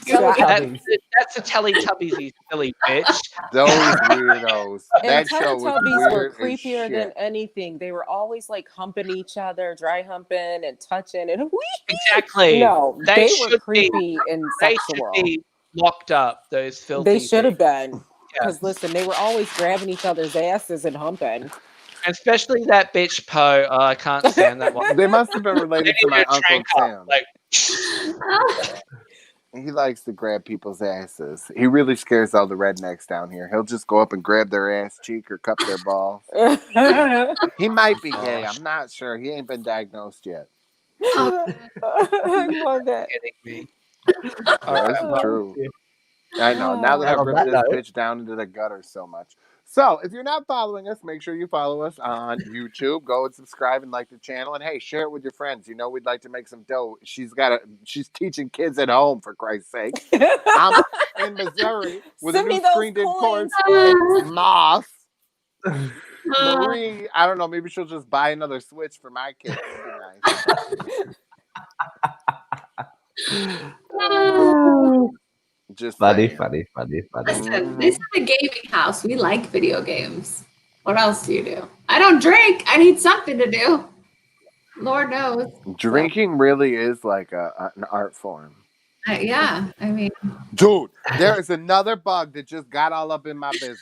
S3: that's
S4: Teletubbies.
S3: that's a Teletubbies, you silly bitch.
S1: Those weirdos.
S2: And
S1: That show was
S2: Teletubbies were
S1: weird as
S2: creepier than
S1: shit.
S2: anything. They were always like humping each other, dry humping and touching and
S3: Exactly.
S2: no, they were
S3: should be
S2: creepy and
S3: they should
S2: sexual.
S3: be locked up, those filthy
S2: They should have
S3: things.
S2: been.
S3: Yeah.
S2: Because listen, they were always grabbing each other's asses and humping.
S3: Especially that bitch Poe. Oh, I can't stand that one.
S1: They must have been
S3: They
S1: related
S3: need
S1: to my
S3: to
S1: Uncle
S3: trank up,
S1: Tim.
S3: like,
S1: He likes to grab people's asses. He really scares all the rednecks down here. He'll just go up and grab their ass cheek or cup their balls. He might be gay. I'm not sure. He ain't been diagnosed yet.
S2: I love that.
S3: kidding me.
S1: That's true. I know. Now that I've
S4: On
S1: ripped
S4: that
S1: this
S4: note-
S1: bitch down into the gutter so much. So, if you're not following us, make sure you follow us on YouTube. Go and subscribe and like the channel. And hey, share it with your friends. We'd like to make some dough. She's teaching kids at home, for Christ's sake. I'm in Missouri with
S2: Send
S1: a
S2: me
S1: new
S2: those
S1: screened-in
S2: coins.
S1: course. Moss. Marie, I don't know. Maybe she'll just buy another Switch for my kids. That'd be nice. Just
S4: Funny,
S1: saying.
S4: funny, funny, funny.
S5: Listen, this is a gaming house. We like video games. What else do you do? I don't drink. I need something to do. Lord knows.
S1: Drinking really is like an art form.
S5: Yeah, I mean,
S1: Dude, there is another bug that just got all up in my business.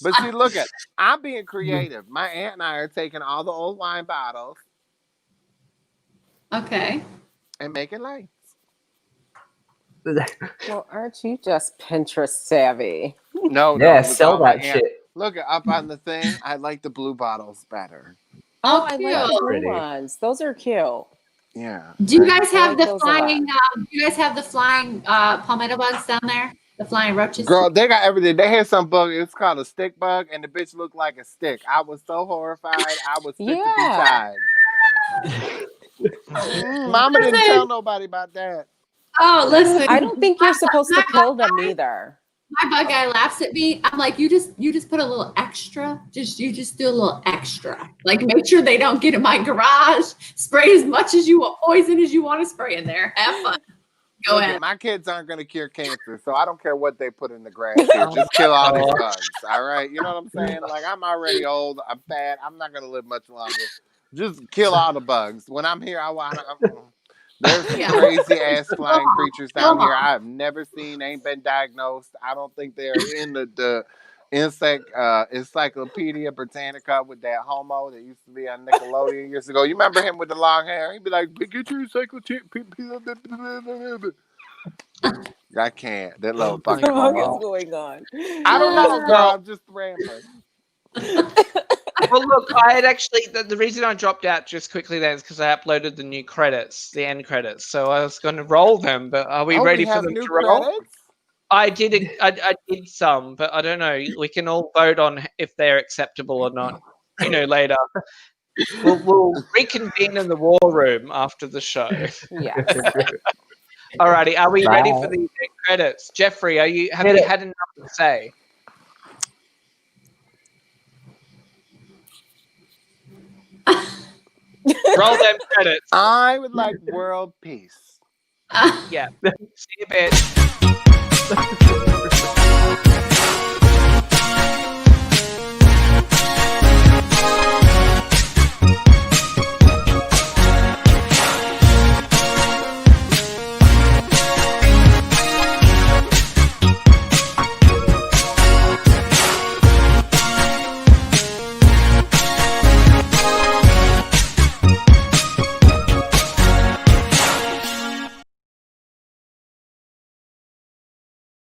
S1: But see, look I'm being creative. My aunt and I are taking all the old wine bottles
S5: okay.
S1: and making lights.
S2: Well, aren't you just Pinterest savvy?
S1: No,
S4: Yeah,
S1: it was
S4: sell
S1: all my
S4: that
S1: aunt.
S4: shit.
S1: Look up on the thing. I like the blue bottles better.
S2: Oh,
S5: Oh,
S2: I like
S5: cute.
S2: the blue
S4: Pretty.
S2: ones. Those are cute.
S1: Yeah.
S5: Do you guys
S2: I
S5: have
S2: like
S5: the
S2: those a lot.
S5: flying? Do you guys have the flying palmetto bugs down there? The flying roaches.
S1: Girl, they got everything. They had some bug. It's called a stick bug, and the bitch looked like a stick. I was so horrified. I was fit
S2: Yeah.
S1: to be tied. Mama didn't tell nobody about that.
S5: Oh, listen.
S2: I don't think you're supposed to kill them either.
S5: My bug guy laughs at me. I'm like, you just put a little extra. You just do a little extra. Like, make sure they don't get in my garage. Spray as much as you want, poison as you want to spray in there. Have fun. Go
S1: Look,
S5: ahead.
S1: my kids aren't going to cure cancer, so I don't care what they put in the grass here. Just kill all these bugs, all right? You know what I'm saying? Like, I'm already old. I'm fat. I'm not going to live much longer. Just kill all the bugs. When I'm here, I want to... There's some crazy-ass flying creatures down here I've never seen, ain't been diagnosed. I don't think they're in the Encyclopedia Britannica with that homo that used to be on Nickelodeon years ago. You remember him with the long hair? He'd be like, "Get your encyclopedia." I can't. That little
S3: Oh my
S1: fucking
S2: What is
S1: homo.
S2: going on?
S1: I don't know, girl.
S3: Well-
S1: I'm just rambling.
S3: Well, look, I had actually the reason I dropped out just quickly then is because I uploaded the new credits, the end credits. So I was going to roll them, but are we ready
S1: we
S3: for
S1: have
S3: them
S1: new
S3: to roll?
S1: credits?
S3: I did some, but I don't know. We can all vote on if they're acceptable or not. Later. We'll reconvene in the war room after the show.
S2: Yes.
S3: Alrighty, are we ready for
S4: Bye.
S3: the end credits? Jeffrey, have you
S4: Hit it.
S3: had enough to say? Roll them credits.
S1: I would like world peace.
S3: Yeah. See you, bitch.